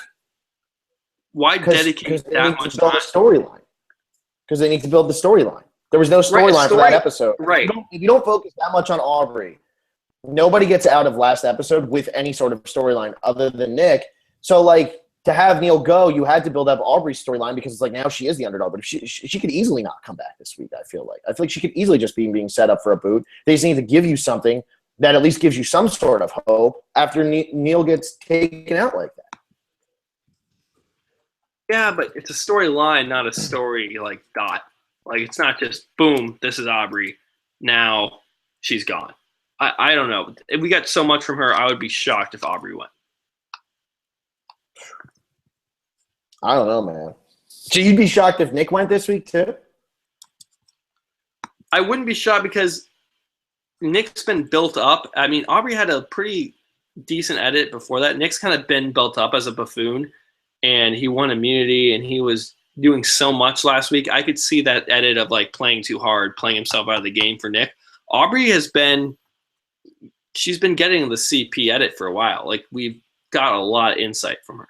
why dedicate that much time? Storyline. Because they need to build the storyline. There was no storyline for that episode. Right. If you don't focus that much on Aubrey, nobody gets out of last episode with any sort of storyline other than Nick. So, to have Neil go, you had to build up Aubrey's storyline because it's now she is the underdog. But if she could easily not come back this week, I feel like she could easily just be being set up for a boot. They just need to give you something that at least gives you some sort of hope after Neil gets taken out like that. Yeah, but it's a storyline, not a story dot. It's not just, boom, this is Aubrey. Now she's gone. I don't know. If we got so much from her, I would be shocked if Aubrey went. I don't know, man. So you'd be shocked if Nick went this week too? I wouldn't be shocked because Nick's been built up. I mean, Aubrey had a pretty decent edit before that. Nick's kind of been built up as a buffoon, and he won immunity, and he was doing so much last week. I could see that edit of playing too hard, playing himself out of the game for Nick. Aubrey she's been getting the CP edit for a while. Like, we've got a lot of insight from her.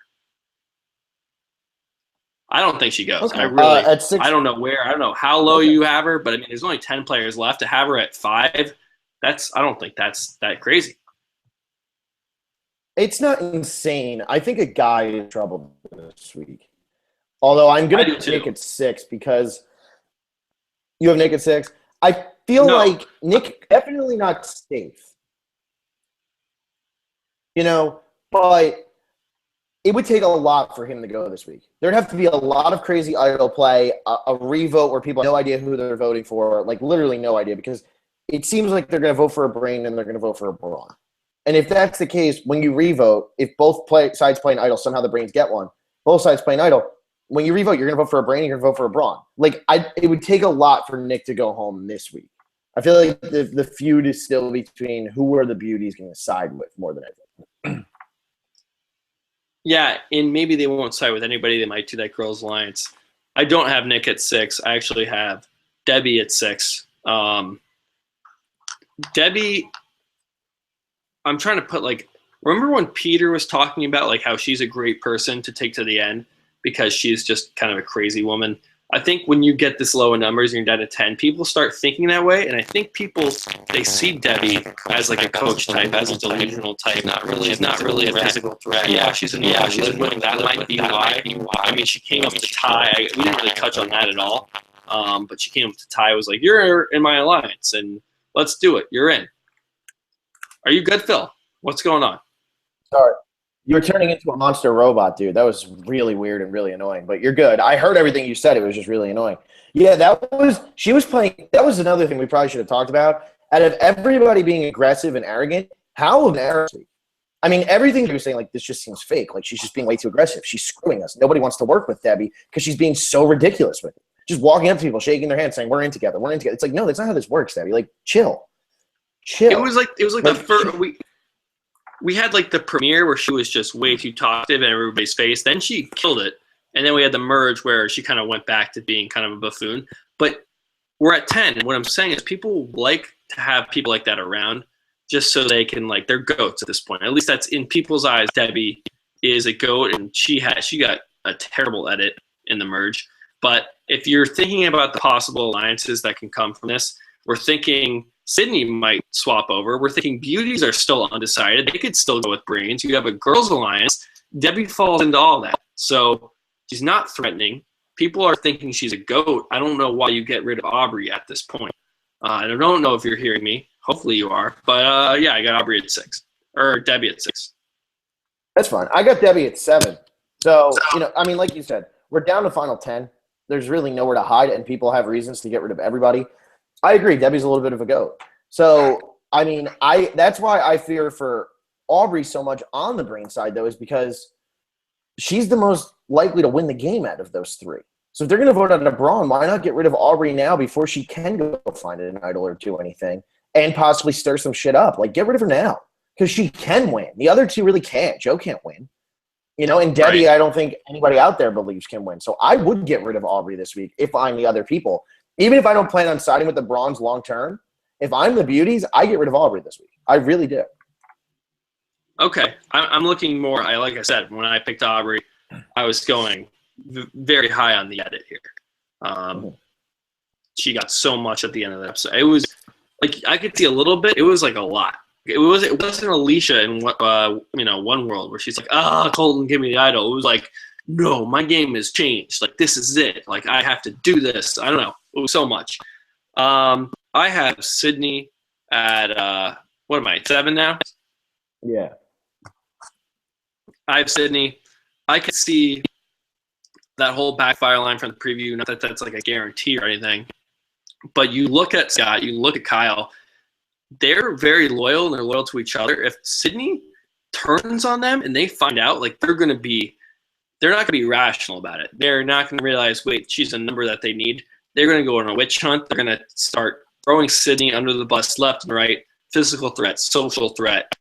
I don't think she goes. Okay. At 6, I don't know where. I don't know how low you have her, but I mean, there's only 10 players left. To have her at 5, I don't think that's that crazy. It's not insane. I think a guy is in trouble this week. Although I'm going to put Nick at 6 because you have Nick at 6. I feel like Nick definitely not safe. But it would take a lot for him to go this week. There'd have to be a lot of crazy idol play, a revote where people have no idea who they're voting for, like literally no idea, because it seems like they're going to vote for a Brain and they're going to vote for a Brawn. And if that's the case, when you revote, if both sides play an idol, somehow the Brains get one. Both sides play an idol. When you revote, you're going to vote for a Brain, you're going to vote for a Brawn. Like, it would take a lot for Nick to go home this week. I feel like the feud is still between who are the beauties going to side with more than anything. Yeah, and maybe they won't side with anybody. They might do that Girls Alliance. I don't have Nick at 6. I actually have Debbie at 6. Debbie, I'm trying to put, like, remember when Peter was talking about, like, how she's a great person to take to the end because she's just kind of a crazy woman? I think when you get this low in numbers and you're down to 10, people start thinking that way, and I think people, they see Debbie as like a coach type, as a delusional type. She's not really a physical threat. Yeah, she's annoying. That might be why. I mean, she came up to Ty. We didn't really touch on that at all, but she came up to Ty, was like, "You're in my alliance, and let's do it. You're in." Are you good, Phil? What's going on? Sorry. You were turning into a monster robot, dude. That was really weird and really annoying, but you're good. I heard everything you said. It was just really annoying. Yeah, she was playing. That was another thing we probably should have talked about. Out of everybody being aggressive and arrogant, how embarrassing. I mean, everything you were saying, like, this just seems fake. Like, she's just being way too aggressive. She's screwing us. Nobody wants to work with Debbie because she's being so ridiculous with it. Just walking up to people, shaking their hands, saying, "We're in together. We're in together." It's like, no, that's not how this works, Debbie. Like, chill. It was like the first we had like the premiere where she was just way too talkative in everybody's face. Then she killed it. And then we had the merge where she kind of went back to being kind of a buffoon. But we're at 10. And what I'm saying is people like to have people like that around just so they can, like, they're goats at this point. At least that's in people's eyes. Debbie is a goat, and she got a terrible edit in the merge. But if you're thinking about the possible alliances that can come from this, we're thinking Sydney might swap over. We're thinking beauties are still undecided. They could still go with Brains. You have a girls' alliance. Debbie falls into all that. So she's not threatening. People are thinking she's a goat. I don't know why you get rid of Aubrey at this point. I don't know if you're hearing me. Hopefully you are. But, yeah, I got Aubrey at 6. Or Debbie at 6. That's fine. I got Debbie at 7. So, I mean, like you said, we're down to final 10. There's really nowhere to hide, and people have reasons to get rid of everybody. I agree. Debbie's a little bit of a goat. So, I mean, that's why I fear for Aubrey so much on the Brain side, though, is because she's the most likely to win the game out of those 3. So if they're going to vote out a Brawn, why not get rid of Aubrey now before she can go find an idol or do anything and possibly stir some shit up? Like, get rid of her now because she can win. The other 2 really can't. Joe can't win. And Debbie, right. I don't think anybody out there believes can win. So I would get rid of Aubrey this week if I'm the other people. Even if I don't plan on siding with the Brawns long term, if I'm the beauties, I get rid of Aubrey this week. I really do. Okay. I'm looking more, like I said, when I picked Aubrey, I was going very high on the edit here. She got so much at the end of the episode. It was like I could see a little bit. It was like a lot. It wasn't Alicia in One World where she's like, Colton, give me the idol. It was like, no, my game has changed. Like, this is it. Like, I have to do this. I don't know. It was so much. I have Sydney at what am I, 7 now? Yeah. I have Sydney. I could see that whole backfire line from the preview. Not that that's like a guarantee or anything. But you look at Scott, you look at Kyle, they're very loyal and they're loyal to each other. If Sydney turns on them and they find out, like, they're not going to be rational about it. They're not going to realize, wait, she's a number that they need. They're going to go on a witch hunt. They're going to start throwing Sydney under the bus left and right. Physical threat, social threat,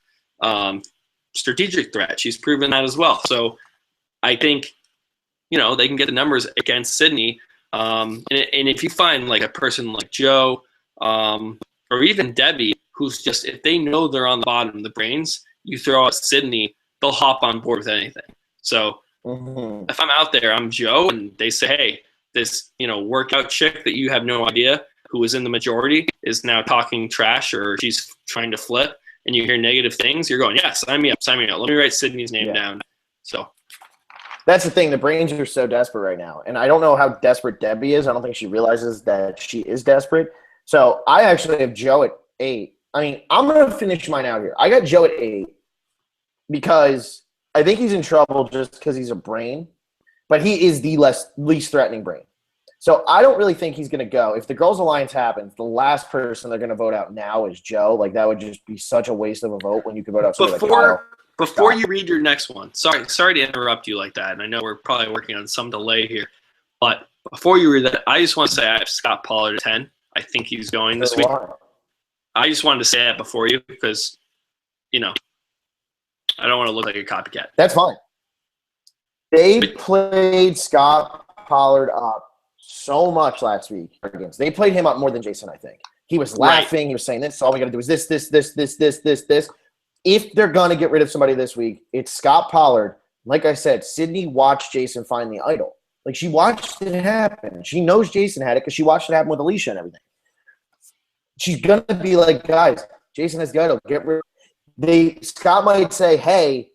strategic threat. She's proven that as well. So I think, they can get the numbers against Sydney. And if you find like a person like Joe, or even Debbie, who's just, if they know they're on the bottom, the Brains, you throw out Sydney, they'll hop on board with anything. So if I'm out there, I'm Joe, and they say, hey, this workout chick that you have no idea who is in the majority is now talking trash or she's trying to flip, and you hear negative things, you're going, yeah, sign me up. Let me write Sydney's name down. So that's the thing. The Brains are so desperate right now. And I don't know how desperate Debbie is. I don't think she realizes that she is desperate. So I actually have Joe at 8. I mean, I'm going to finish mine out here. I got Joe at 8 because I think he's in trouble just because he's a brain. But he is the least threatening brain. So I don't really think he's going to go. If the Girls Alliance happens, the last person they're going to vote out now is Joe. Like, that would just be such a waste of a vote when you could vote out somebody like Kyle. Before you read your next one, sorry to interrupt you like that, and I know we're probably working on some delay here, but before you read that, I just want to say I have Scott Pollard at 10. I think he's going this week. I just wanted to say that before you because, I don't want to look like a copycat. That's fine. They played Scott Pollard up so much last week. They played him up more than Jason, I think. He was laughing. Right. He was saying, this, all we got to do is this. If they're going to get rid of somebody this week, it's Scott Pollard. Like I said, Sydney watched Jason find the idol. Like, she watched it happen. She knows Jason had it because she watched it happen with Alicia and everything. She's going to be like, guys, Jason has the idol. Get rid. Scott might say, hey,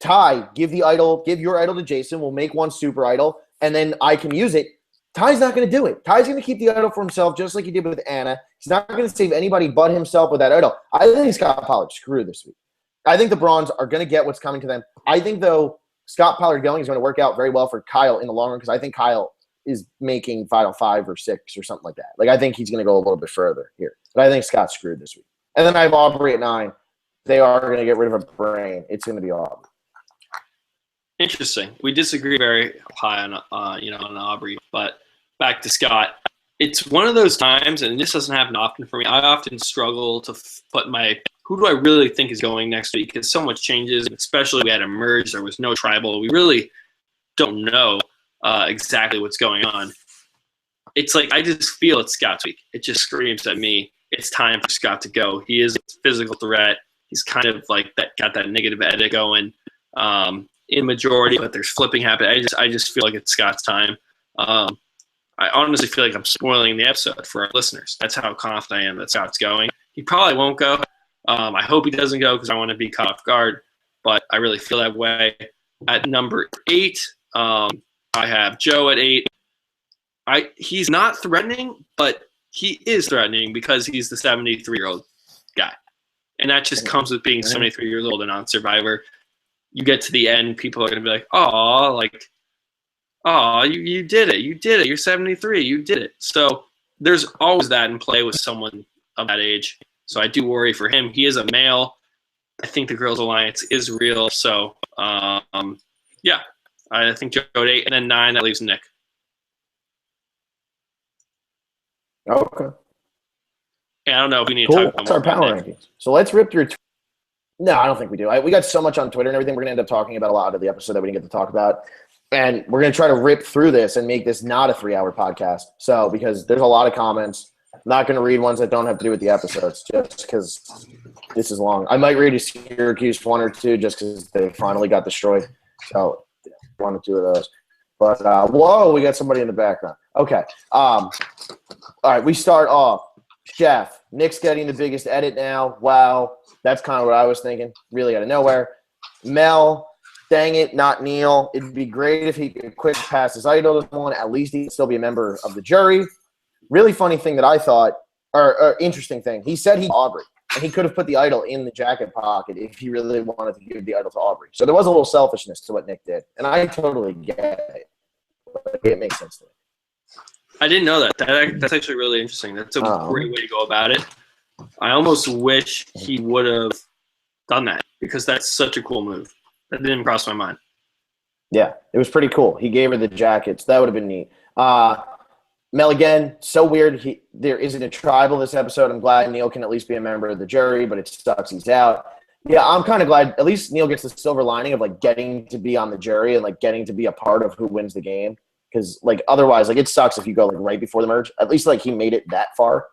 Ty, give your idol to Jason. We'll make one super idol, and then I can use it. Ty's not going to do it. Ty's going to keep the idol for himself just like he did with Anna. He's not going to save anybody but himself with that idol. I think Scott Pollard screwed this week. I think the Brawns are going to get what's coming to them. I think, though, Scott Pollard going is going to work out very well for Kyle in the long run because I think Kyle is making Final 5 or 6 or something like that. Like, I think he's going to go a little bit further here. But I think Scott's screwed this week. And then I have Aubrey at 9. They are going to get rid of a brain. It's going to be Aubrey. Interesting. We disagree very high on Aubrey, but back to Scott. It's one of those times, and this doesn't happen often for me. I often struggle to put who do I really think is going next week? Because so much changes, especially we had a merge. There was no tribal. We really don't know exactly what's going on. It's like I just feel it's Scott's week. It just screams at me. It's time for Scott to go. He is a physical threat. He's kind of like that, got that negative edit going in majority, but there's flipping happening. I just feel like it's Scott's time. I honestly feel like I'm spoiling the episode for our listeners. That's how confident I am that Scott's going. He probably won't go. I hope he doesn't go because I want to be caught off guard, but I really feel that way. At number 8, I have Joe at 8. He's not threatening, but he is threatening because he's the 73-year-old guy. And that just comes with being 73 years old and on Survivor. You get to the end, people are going to be like, oh, you did it. You did it. You're 73. You did it. So there's always that in play with someone of that age. So I do worry for him. He is a male. I think the Girls Alliance is real. So, yeah, I think Joe at 8. And then 9, that leaves Nick. Okay. Yeah, I don't know if we need to talk about our power rankings. So let's rip through. No, I don't think we do. We got so much on Twitter and everything. We're going to end up talking about a lot of the episode that we didn't get to talk about. And we're going to try to rip through this and make this not a 3-hour podcast. So, because there's a lot of comments. I'm not going to read ones that don't have to do with the episodes just because this is long. I might read a Syracuse 1 or 2 just because they finally got destroyed. So, 1 or 2 of those. But, whoa, we got somebody in the background. Okay. All right, we start off. Jeff, Nick's getting the biggest edit now. Wow. That's kind of what I was thinking. Really out of nowhere. Mel, dang it, not Neil. It'd be great if he could quick pass his idol to someone. At least he could still be a member of the jury. Really funny thing that I thought, or interesting thing, he said he Aubrey, and he could have put the idol in the jacket pocket if he really wanted to give the idol to Aubrey. So there was a little selfishness to what Nick did, and I totally get it. It makes sense to me. I didn't know that. That's actually really interesting. That's a great way to go about it. I almost wish he would have done that because that's such a cool move. That didn't cross my mind. Yeah, it was pretty cool. He gave her the jackets. That would have been neat. Mel, again, so weird. There isn't a tribal this episode. I'm glad Neil can at least be a member of the jury, but it sucks he's out. Yeah, I'm kind of glad at least Neil gets the silver lining of, like, getting to be on the jury and, like, getting to be a part of who wins the game. Because, like, otherwise, like, it sucks if you go, like, right before the merge. At least, like, he made it that far.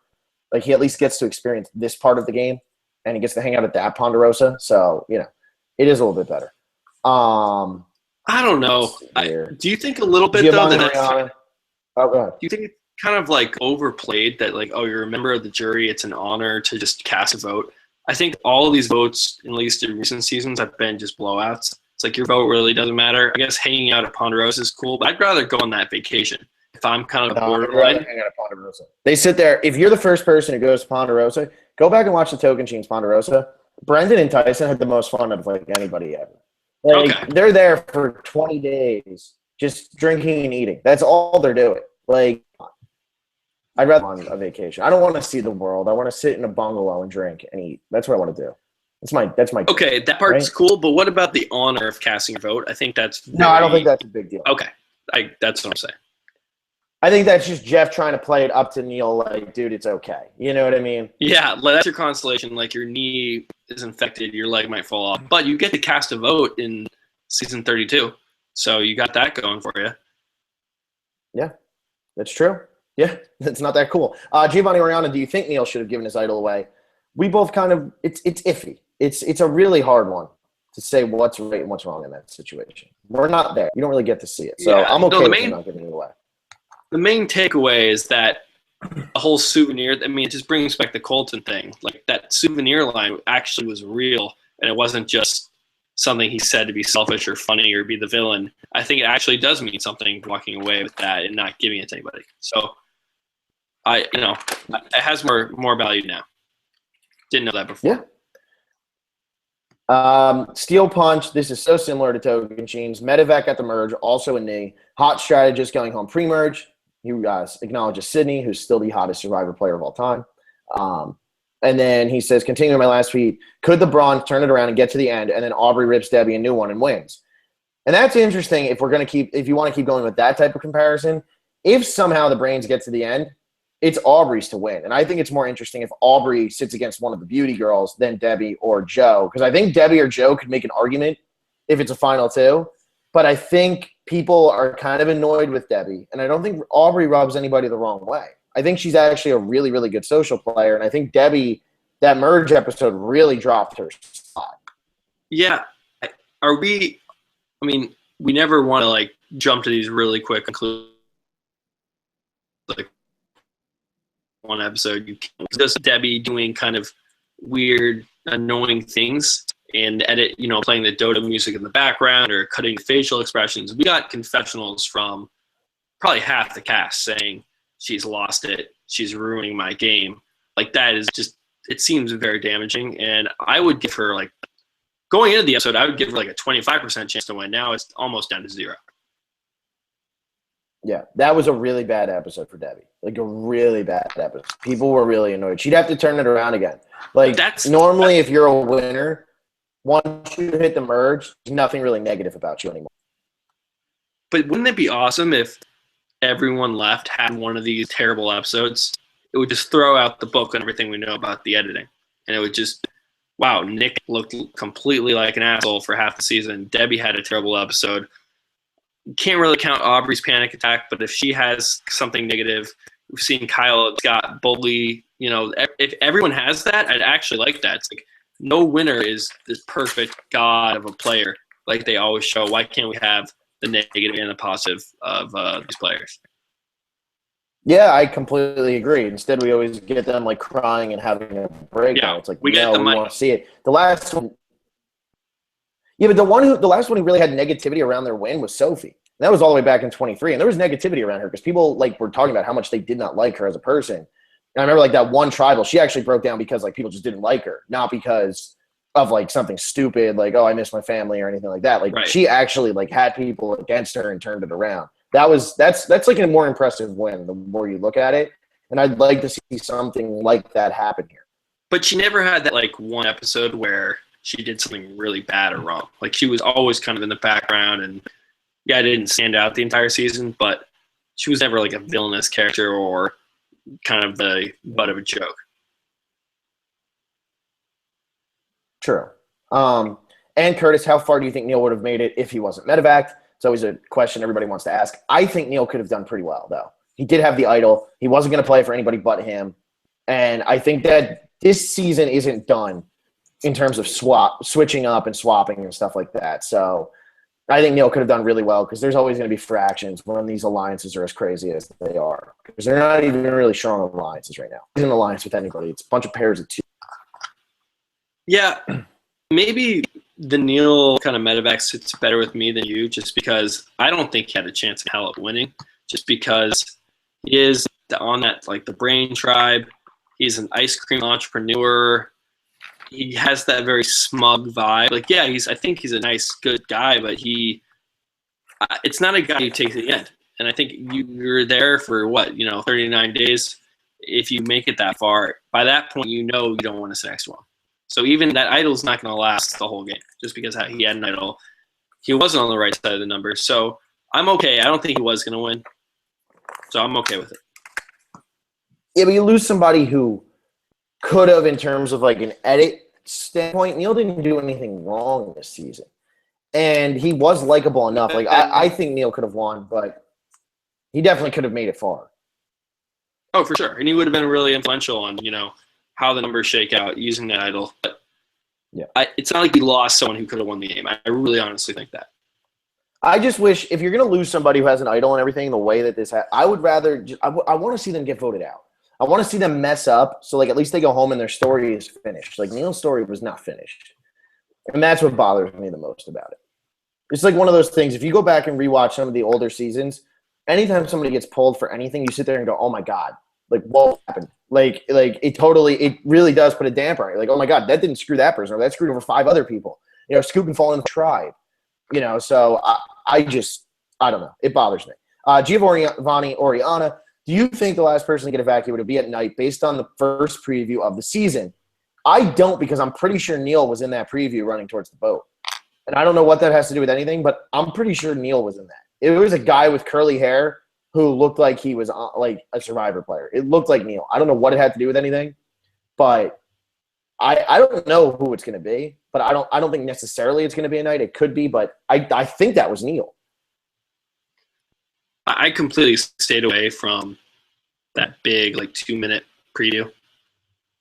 Like, he at least gets to experience this part of the game, and he gets to hang out at that Ponderosa. So, it is a little bit better. I don't know. Do you think a little bit, Giovanni though, that Mariano. Oh, go ahead. do you think it's kind of like overplayed that, like, oh, you're a member of the jury, it's an honor to just cast a vote? I think all of these votes, at least in recent seasons, have been just blowouts. It's like your vote really doesn't matter. I guess hanging out at Ponderosa is cool, but I'd rather go on that vacation if I'm kind of borderline. Hang out at Ponderosa. They sit there. If you're the first person who goes to Ponderosa, go back and watch the Token Chains Ponderosa. Brendan and Tyson had the most fun of like anybody ever. Like, Okay. They're there for 20 days just drinking and eating. That's all they're doing. Like, I'd rather on a vacation. I don't want to see the world. I want to sit in a bungalow and drink and eat. That's what I want to do. That's my Okay, that part's right? cool, but what about the honor of casting a vote? I think that's No, I don't think that's a big deal. Okay, that's what I'm saying. I think that's just Jeff trying to play it up to Neil like, dude, it's okay. You know what I mean? Yeah, that's your consolation. Like, your knee is infected, your leg might fall off, but you get to cast a vote in season 32, so you got that going for you. Yeah, that's true. Yeah, that's not that cool. Giovanni Oriana, do you think Neil should have given his idol away? We both kind of – it's iffy. It's a really hard one to say what's right and what's wrong in that situation. We're not there. You don't really get to see it. So Yeah, I'm okay no, with him not giving it away. The main takeaway is that the whole souvenir, I mean, it just brings back the Colton thing. Like, that souvenir line actually was real, and it wasn't just something he said to be selfish or funny or be the villain. I think it actually does mean something walking away with that and not giving it to anybody. So, it has more value now. Didn't know that before. Yeah. Steel Punch, this is so similar to Token Chains. Medevac at the merge, also a knee. Hot strategist going home pre-merge. He acknowledges Sydney, who's still the hottest Survivor player of all time. And then he says, continuing my last tweet, could the Brawn turn it around and get to the end, and then Aubrey rips Debbie a new one and wins? And that's interesting if you want to keep going with that type of comparison. If somehow the Brains get to the end, it's Aubrey's to win. And I think it's more interesting if Aubrey sits against one of the beauty girls than Debbie or Joe. Because I think Debbie or Joe could make an argument if it's a final two. But I think people are kind of annoyed with Debbie. And I don't think Aubrey rubs anybody the wrong way. I think she's actually a really, really good social player. And I think Debbie, that merge episode really dropped her spot. Yeah. We never want to, like, jump to these really quick conclusions. Like, one episode, just Debbie doing kind of weird, annoying things and edit, playing the Dota music in the background or cutting facial expressions. We got confessionals from probably half the cast saying she's lost it, she's ruining my game. Like, that is just, it seems very damaging. And I would give her, like, going into the episode, I would give her like a 25% chance to win. Now it's almost down to 0. Yeah, that was a really bad episode for Debbie. Like, a really bad episode. People were really annoyed. She'd have to turn it around again. Like, normally if you're a winner, once you hit the merge, there's nothing really negative about you anymore. But wouldn't it be awesome if everyone left had one of these terrible episodes? It would just throw out the book and everything we know about the editing. And it would just, wow, Nick looked completely like an asshole for half the season. Debbie had a terrible episode. Can't really count Aubrey's panic attack, but if she has something negative, we've seen Kyle, Scott, Bully, if everyone has that, I'd actually like that. It's like, no winner is this perfect god of a player like they always show. Why can't we have the negative and the positive of these players? Yeah, I completely agree. Instead, we always get them like crying and having a breakdown. Yeah, it's like, we want to see it. The last one. Yeah, but the last one who really had negativity around their win was Sophie. And that was all the way back in 23. And there was negativity around her because people were talking about how much they did not like her as a person. And I remember that one tribal, she actually broke down because people just didn't like her, not because of something stupid like, oh, I miss my family or anything like that. Right. She actually had people against her and turned it around. That's a more impressive win the more you look at it. And I'd like to see something like that happen here. But she never had that one episode where she did something really bad or wrong. She was always kind of in the background, and I didn't stand out the entire season, but she was never a villainous character or kind of the butt of a joke. True. And Curtis, how far do you think Neil would have made it if he wasn't medevaced? It's always a question everybody wants to ask. I think Neil could have done pretty well, though. He did have the idol. He wasn't going to play for anybody but him. And I think that this season isn't done in terms of switching up and swapping and stuff like that. So I think Neil could have done really well because there's always going to be fractions when these alliances are as crazy as they are. Because they're not even really strong alliances right now. He's in an alliance with anybody. It's a bunch of pairs of two. Yeah, maybe the Neil kind of medevac sits better with me than you, just because I don't think he had a chance in hell of winning, just because he is on that, like, the Brain tribe. He's an ice cream entrepreneur. He has that very smug vibe. Like, yeah, I think he's a nice, good guy, but it's not a guy who takes it the end. And I think you're there for 39 days. If you make it that far, by that point, you don't want to next one. So even that idol's not going to last the whole game, just because he had an idol. He wasn't on the right side of the numbers. So I'm okay. I don't think he was going to win. So I'm okay with it. Yeah, but you lose somebody who could have, in terms of like an edit standpoint. Neil didn't do anything wrong this season. And he was likable enough. Like I think Neil could have won, but he definitely could have made it far. Oh, for sure. And he would have been really influential on, how the numbers shake out using the idol. But yeah, it's not like we lost someone who could have won the game. I really honestly think that. I just wish, if you're going to lose somebody who has an idol and everything, the way that this I would rather – I want to see them get voted out. I want to see them mess up so, like, at least they go home and their story is finished. Like, Neil's story was not finished. And that's what bothers me the most about it. It's like one of those things. If you go back and rewatch some of the older seasons, anytime somebody gets pulled for anything, you sit there and go, oh, my God. Like, what happened? Like it really does put a damper on it. Like, oh, my God, that didn't screw that person. Or that screwed over 5 other people. Scoop and fall in the tribe. So I don't know. It bothers me. Giovanni Oriana, do you think the last person to get evacuated would be at night based on the first preview of the season? I don't, because I'm pretty sure Neil was in that preview running towards the boat. And I don't know what that has to do with anything, but I'm pretty sure Neil was in that. It was a guy with curly hair who looked like he was like a Survivor player. It looked like Neil. I don't know what it had to do with anything, but I don't know who it's going to be. But I don't think necessarily it's going to be a night. It could be, but I think that was Neil. I completely stayed away from that big 2-minute preview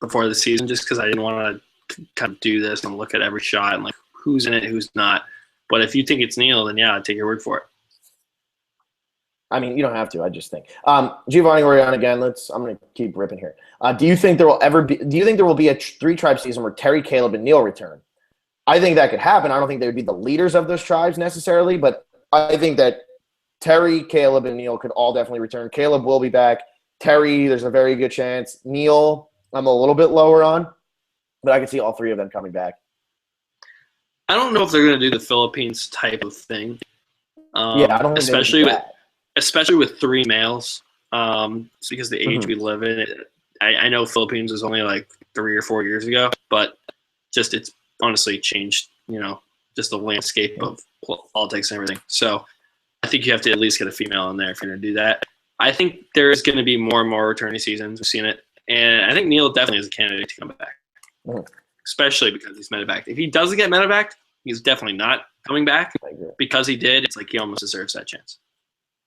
before the season, just because I didn't want to kind of do this and look at every shot and who's in it, who's not. But if you think it's Neil, then yeah, I'll take your word for it. I mean, you don't have to. I just think Giovanni Oriana again. I'm going to keep ripping here. Do you think there will be a 3-tribe season where Terry, Caleb, and Neil return? I think that could happen. I don't think they would be the leaders of those tribes necessarily, but I think that Terry, Caleb, and Neil could all definitely return. Caleb will be back. Terry, there's a very good chance. Neil, I'm a little bit lower on, but I can see all 3 of them coming back. I don't know if they're going to do the Philippines type of thing. I don't think especially with 3 males, because the age we live in. I know Philippines was only 3 or 4 years ago, but just it's honestly changed, just the landscape of politics and everything. So I think you have to at least get a female in there if you're going to do that. I think there's going to be more and more returning seasons. We've seen it. And I think Neil definitely is a candidate to come back, especially because he's medevac. If he doesn't get medevac, he's definitely not coming back. Because he did, it's he almost deserves that chance.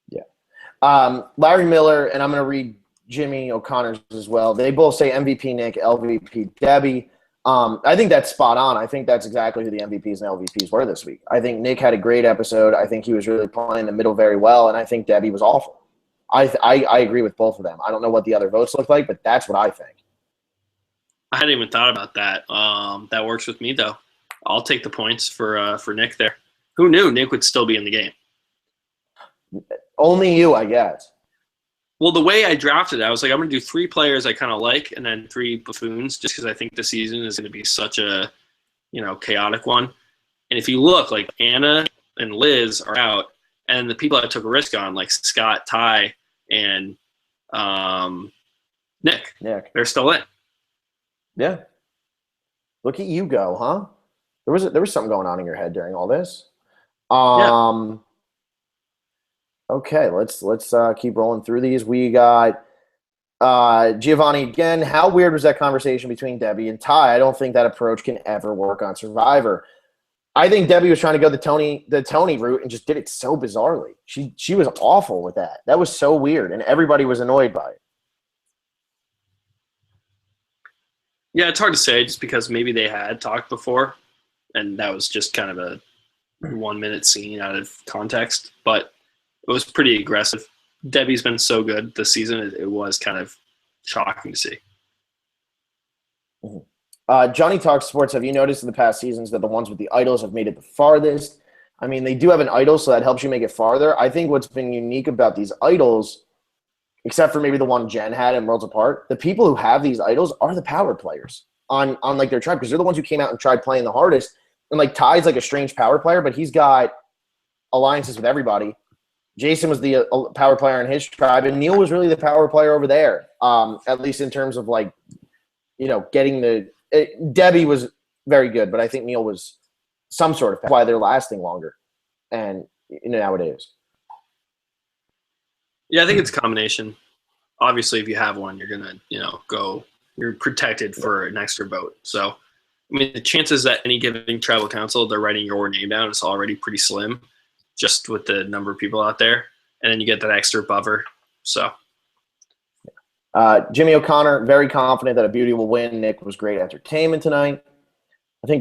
Yeah. Larry Miller, and I'm going to read Jimmy O'Connor's as well. They both say MVP Nick, LVP Debbie. I think that's spot on. I think that's exactly who the MVPs and LVPs were this week. I think Nick had a great episode. I think he was really playing the middle very well, and I think Debbie was awful. I agree with both of them. I don't know what the other votes look like, but that's what I think. I hadn't even thought about that. That works with me, though. I'll take the points for Nick there. Who knew Nick would still be in the game? Only you, I guess. Well, the way I drafted it, I was like, I'm going to do 3 players I kind of like and then 3 buffoons, just because I think the season is going to be such a, chaotic one. And if you look, Anna and Liz are out, and the people I took a risk on, like Scott, Ty, and Nick, they're still in. Yeah. Look at you go, huh? There was something going on in your head during all this. Yeah. Okay, let's keep rolling through these. We got Giovanni again. How weird was that conversation between Debbie and Ty? I don't think that approach can ever work on Survivor. I think Debbie was trying to go the Tony route and just did it so bizarrely. She was awful with that. That was so weird, and everybody was annoyed by it. Yeah, it's hard to say just because maybe they had talked before, and that was just kind of a 1-minute scene out of context. But it was pretty aggressive. Debbie's been so good this season; it was kind of shocking to see. Johnny Talks Sports, have you noticed in the past seasons that the ones with the idols have made it the farthest? I mean, they do have an idol, so that helps you make it farther. I think what's been unique about these idols, except for maybe the one Jen had in Worlds Apart, the people who have these idols are the power players on like their tribe, because they're the ones who came out and tried playing the hardest. And like Ty's like a strange power player, but he's got alliances with everybody. Jason was the power player in his tribe, and Neil was really the power player over there, at least in terms of like, getting the Debbie was very good, but I think Neil was some sort of why they're lasting longer, and nowadays. Yeah, I think it's a combination. Obviously, if you have one, you're gonna you're protected for an extra vote. So, I mean, the chances that any given tribal council they're writing your name down is already pretty slim, just with the number of people out there, and then you get that extra buffer. So. Jimmy O'Connor, very confident that a beauty will win. Nick was great entertainment tonight. I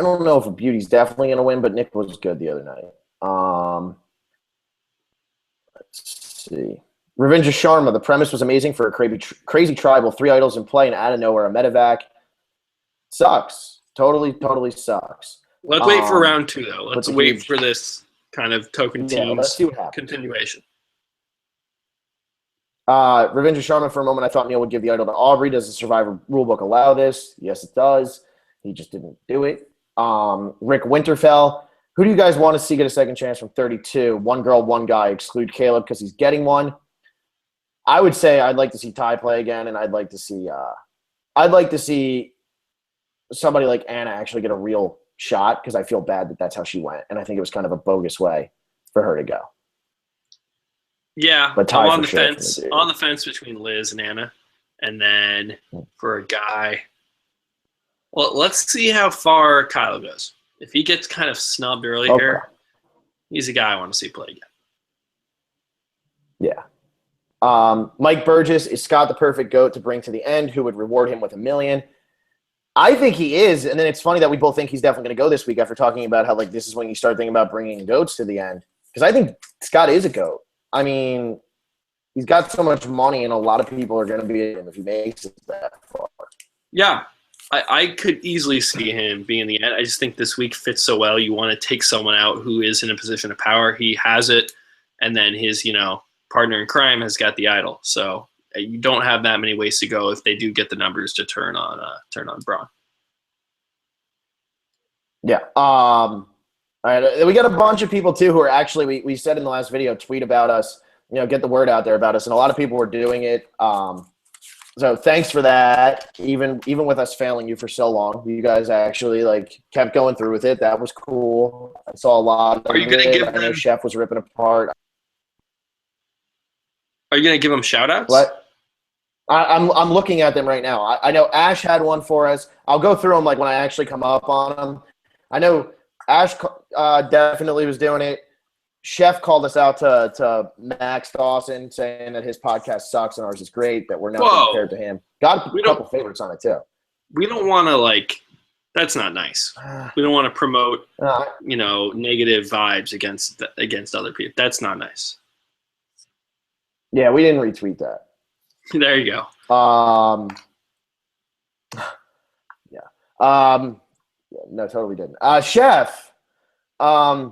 don't know if a beauty's definitely going to win, but Nick was good the other night. Let's see. Revenge of Sharma, the premise was amazing for a crazy tribal. 3 idols in play, and out of nowhere, a medevac. Sucks. Totally sucks. Let's wait for round 2, though. Let's wait for this kind of token teams let's see what happens. Continuation. Revenge of Sharma, for a moment, I thought Neil would give the idol to Aubrey. Does the Survivor rulebook allow this? Yes, it does. He just didn't do it. Rick Winterfell. Who do you guys want to see get a second chance from 32? One girl, one guy. Exclude Caleb because he's getting one. I would say I'd like to see Ty play again, and I'd like to see somebody like Anna actually get a real shot, because I feel bad that that's how she went, and I think it was kind of a bogus way for her to go. Yeah, I'm on the fence. On the fence between Liz and Anna, and then for a guy, well, let's see how far Kyle goes. If he gets kind of snubbed early here, he's a guy I want to see play again. Yeah. Mike Burgess, is Scott the perfect GOAT to bring to the end? Who would reward him with $1 million? I think he is, and then it's funny that we both think he's definitely going to go this week after talking about how this is when you start thinking about bringing GOATs to the end, because I think Scott is a GOAT. I mean, he's got so much money, and a lot of people are going to be him if he makes it that far. Yeah, I could easily see him being the end. I just think this week fits so well. You want to take someone out who is in a position of power. He has it, and then his partner in crime has got the idol. So you don't have that many ways to go if they do get the numbers to turn on Brawn. Yeah. All right, we got a bunch of people too who are actually, we said in the last video, tweet about us, get the word out there about us, and a lot of people were doing it. So thanks for that. Even with us failing you for so long, you guys actually kept going through with it. That was cool. I saw a lot. Are you gonna give them? I know Chef was ripping apart. Are you gonna give them shout outs? What? I'm looking at them right now. I know Ash had one for us. I'll go through them when I actually come up on them. I know Ash definitely was doing it. Chef called us out to Max Dawson, saying that his podcast sucks and ours is great, that we're not compared to him. Got a couple favorites on it, too. We don't want to, that's not nice. We don't want to promote, negative vibes against other people. That's not nice. Yeah, we didn't retweet that. There you go. Yeah. No, totally didn't. Chef, I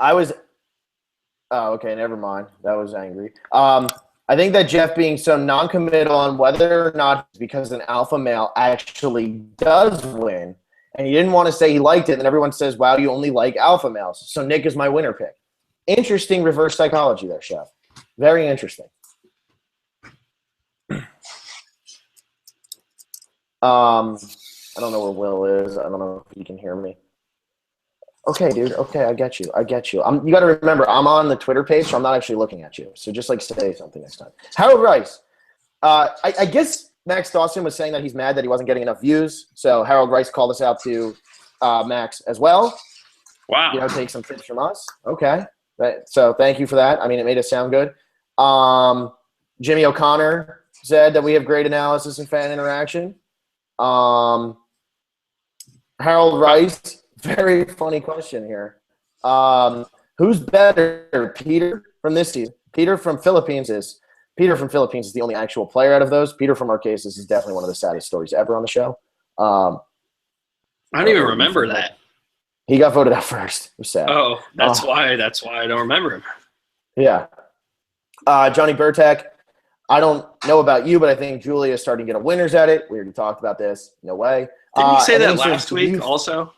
was – oh, okay, never mind. That was angry. I think that Jeff being so non-committal on whether or not because an alpha male actually does win, and he didn't want to say he liked it, and everyone says, wow, you only like alpha males. So Nick is my winner pick. Interesting reverse psychology there, Chef. Very interesting. I don't know where Will is. I don't know if you can hear me. Okay, dude. Okay, I get you. You got to remember, I'm on the Twitter page, so I'm not actually looking at you. So just say something next time. Harold Rice. I guess Max Dawson was saying that he's mad that he wasn't getting enough views. So Harold Rice called us out to Max as well. Wow. Take some tips from us. Okay. So thank you for that. I mean, it made us sound good. Jimmy O'Connor said that we have great analysis and fan interaction. Harold Rice, very funny question here. Who's better, Peter from this season? Peter from Philippines is the only actual player out of those. Peter from Arcasis is definitely one of the saddest stories ever on the show. I don't even remember that. He got voted out first. It was sad. Oh, that's why I don't remember him. Yeah. Johnny Burtek, I don't know about you, but I think Julia is starting to get a winners at it. We already talked about this. No way. Didn't you say that last week also?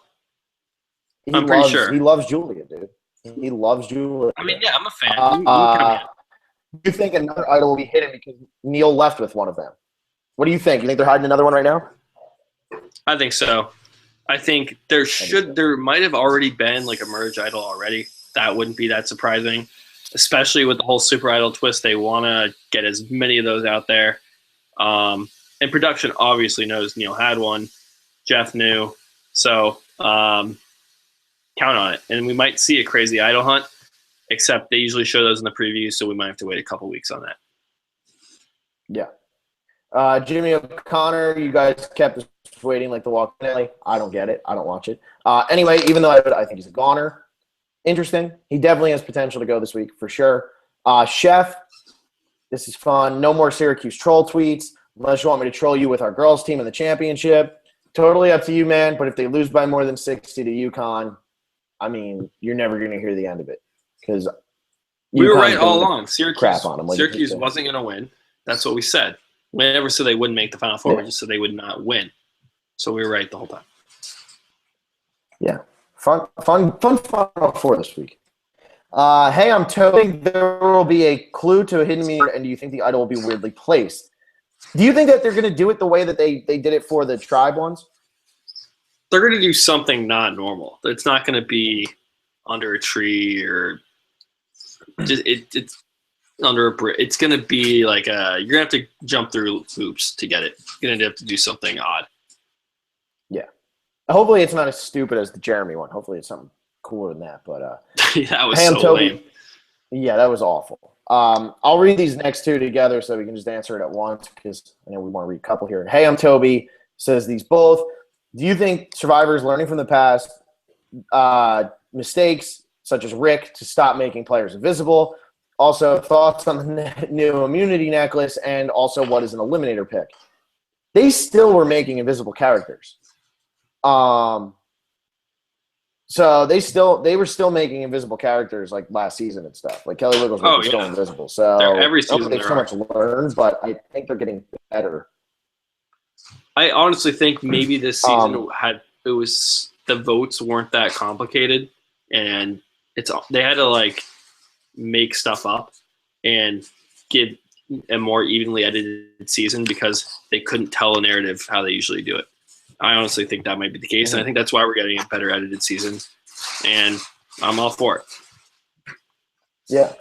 I'm pretty sure. He loves Julia, dude. He loves Julia. I mean, yeah, I'm a fan. You think another idol will be hidden because Neil left with one of them? What do you think? You think they're hiding another one right now? I think so. I think there might have already been like a merge idol already. That wouldn't be that surprising, especially with the whole super idol twist. They want to get as many of those out there. And production obviously knows Neil had one. Jeff knew. So count on it. And we might see a crazy idol hunt, except they usually show those in the preview, so we might have to wait a couple weeks on that. Yeah. Jimmy O'Connor, you guys kept us waiting like the walk. I don't get it. I don't watch it. Anyway, even though I think he's a goner, interesting. He definitely has potential to go this week for sure. Chef, this is fun. No more Syracuse troll tweets unless you want me to troll you with our girls team in the championship. Totally up to you, man. But if they lose by more than 60 to UConn, I mean, you're never going to hear the end of it because we were right all along. Crap on them. Syracuse wasn't going to win. That's what we said. We never said they wouldn't make the Final Four. We just said they would not win. So we were right the whole time. Yeah. Fun Final Four this week. Hey, I'm Toby. There will be a clue to a hidden meaning, and do you think the idol will be weirdly placed? Do you think that they're going to do it the way that they did it for the tribe ones? They're going to do something not normal. It's not going to be under a tree or just it's under a bridge. It's going to be like you're going to have to jump through hoops to get it. You're going to have to do something odd. Yeah. Hopefully it's not as stupid as the Jeremy one. Hopefully it's something cooler than that. But that was so Toby, lame. Yeah, that was awful. I'll read these next two together so we can just answer it at once because I know we want to read a couple here. Hey, I'm Toby says these both. Do you think survivors learning from the past mistakes such as Rick to stop making players invisible? Also, thoughts on the new immunity necklace and also what is an eliminator pick? They still were making invisible characters. So they were still making invisible characters like last season and stuff. Like Kelly Wigglesworth was still invisible. So every season they've so much learned, but I think they're getting better. I honestly think maybe this season the votes weren't that complicated, and they had to like make stuff up and give a more evenly edited season because they couldn't tell a narrative how they usually do it. I honestly think that might be the case, and I think that's why we're getting a better edited season, and I'm all for it. Yeah.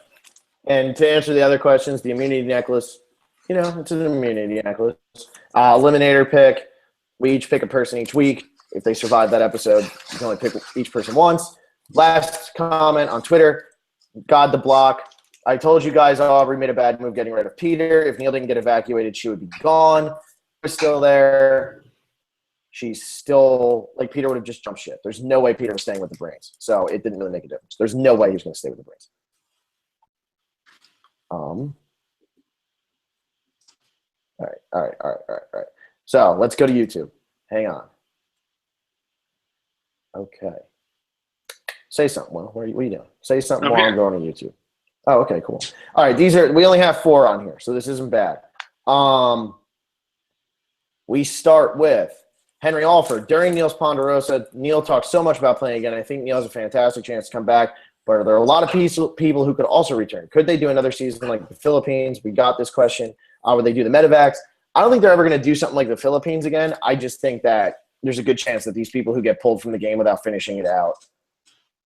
And to answer the other questions, the immunity necklace, it's an immunity necklace. Eliminator pick, we each pick a person each week. If they survive that episode, you can only pick each person once. Last comment on Twitter, God the block. I told you guys Aubrey made a bad move getting rid of Peter. If Neil didn't get evacuated, she would be gone. We're still there. She's still – like Peter would have just jumped ship. There's no way Peter was staying with the Brains. So it didn't really make a difference. There's no way he was going to stay with the Brains. All right. So let's go to YouTube. Hang on. Okay. Say something. Well, what are you doing? Say something while I'm going to YouTube. Oh, okay, cool. All right, we only have 4 on here, so this isn't bad. We start with Henry Alford. During Neil's Ponderosa, Neil talked so much about playing again. I think Neil has a fantastic chance to come back, but there are a lot of people who could also return. Could they do another season like the Philippines? We got this question. Would they do the medevacs? I don't think they're ever going to do something like the Philippines again. I just think that there's a good chance that these people who get pulled from the game without finishing it out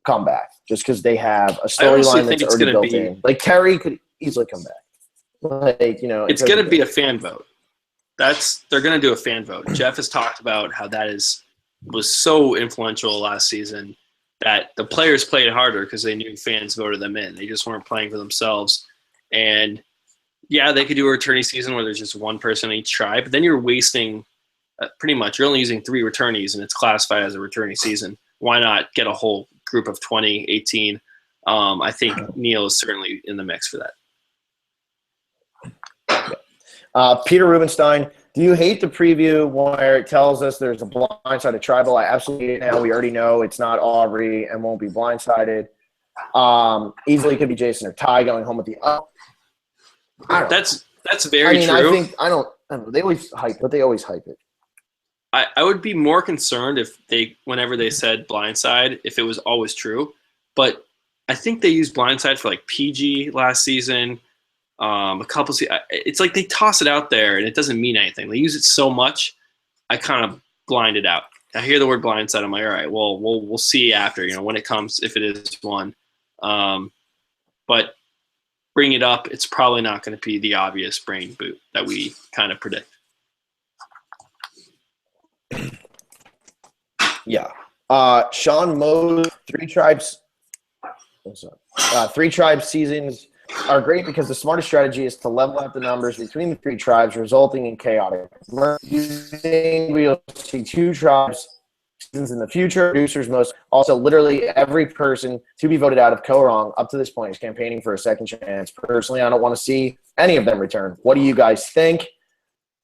come back just because they have a storyline that's already built in. Like Terry could easily come back. It's going to be a fan vote. They're going to do a fan vote. Jeff has talked about how that was so influential last season that the players played harder because they knew fans voted them in. They just weren't playing for themselves. And yeah, they could do a returning season where there's just one person in each tribe, but then you're wasting pretty much you're only using 3 returnees, and it's classified as a returning season. Why not get a whole group of 20, 18? I think Neal is certainly in the mix for that. Peter Rubenstein, do you hate the preview where it tells us there's a blindsided tribal? I absolutely hate it now. We already know it's not Aubrey and won't be blindsided. Easily could be Jason or Ty going home with the up. That's very true. I don't know. They always hype, but they always hype it. I would be more concerned if whenever they said blindside, if it was always true. But I think they used blindside for like PG last season. It's like they toss it out there and it doesn't mean anything. They use it so much, I kind of blind it out. I hear the word blindside, I'm like, all right, well, we'll see after, when it comes, if it is one. But bring it up, it's probably not going to be the obvious brain boot that we kind of predict. Yeah. Sean Mose, 3 tribes. Three tribes seasons are great because the smartest strategy is to level out the numbers between the 3 tribes, resulting in chaotic. You think we'll see 2 tribes seasons in the future? Producers most also literally every person to be voted out of Kaoh Rong up to this point is campaigning for a second chance. Personally, I don't want to see any of them return. What do you guys think?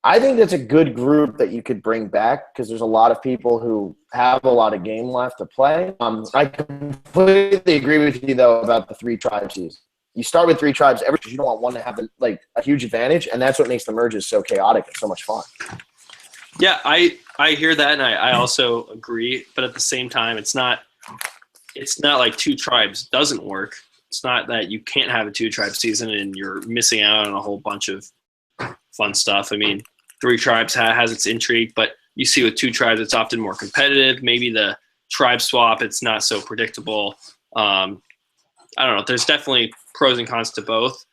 I think that's a good group that you could bring back because there's a lot of people who have a lot of game left to play. I completely agree with you, though, about the 3 tribes season. You start with 3 tribes because you don't want one to have a huge advantage, and that's what makes the merges so chaotic and so much fun. Yeah, I hear that, and I also agree. But at the same time, it's not like 2 tribes doesn't work. It's not that you can't have a 2-tribe season and you're missing out on a whole bunch of fun stuff. I mean, 3 tribes has its intrigue, but you see with 2 tribes, it's often more competitive. Maybe the tribe swap, it's not so predictable. I don't know. There's definitely pros and cons to both.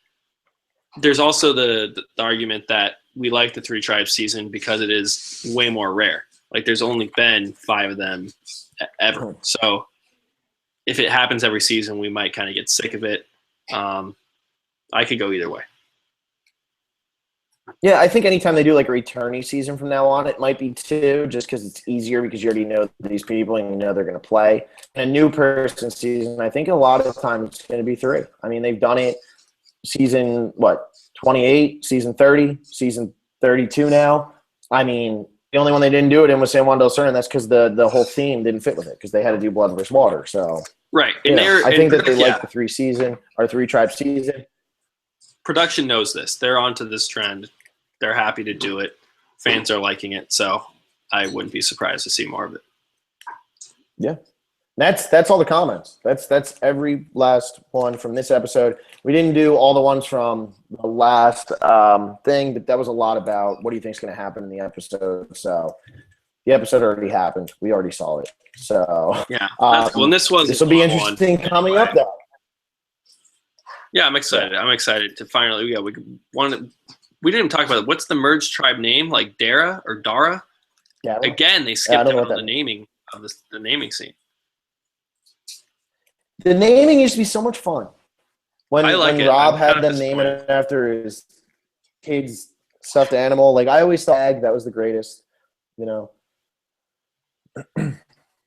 There's also the argument that we like the 3 tribe season because it is way more rare. Like there's only been 5 of them ever. So if it happens every season, we might kind of get sick of it. I could go either way. Yeah, I think anytime they do like a returnee season from now on, it might be 2 just because it's easier because you already know these people and you know they're going to play. And a new person season, I think a lot of times it's going to be 3. I mean, they've done it season, 28, season 30, season 32 now. I mean, the only one they didn't do it in was San Juan del Sur, and that's because the whole theme didn't fit with it because they had to do blood versus water. So, right. I think that they like the 3 season or 3 tribe season. Production knows this. They're onto this trend. They're happy to do it. Fans are liking it, so I wouldn't be surprised to see more of it. Yeah. That's all the comments. That's every last one from this episode. We didn't do all the ones from the last thing, but that was a lot about what do you think is going to happen in the episode. So the episode already happened. We already saw it. So yeah, that's cool. And this will be interesting coming up, though. Yeah, I'm excited. I'm excited to finally. Yeah, we didn't even talk about it. What's the merged tribe name? Like Dara or Dara? Yeah. Again, they skipped out on the naming of the naming scene. The naming used to be so much fun. When Rob had them name it after his kid's stuffed animal, I always thought that was the greatest,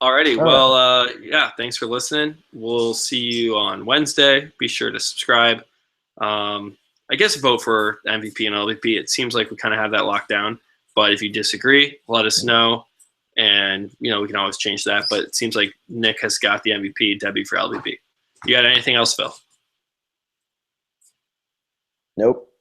Alrighty, well, thanks for listening. We'll see you on Wednesday. Be sure to subscribe. I guess vote for MVP and LVP. It seems like we kind of have that locked down. But if you disagree, let us know. And, we can always change that. But it seems like Nick has got the MVP, Debbie for LVP. You got anything else, Phil? Nope.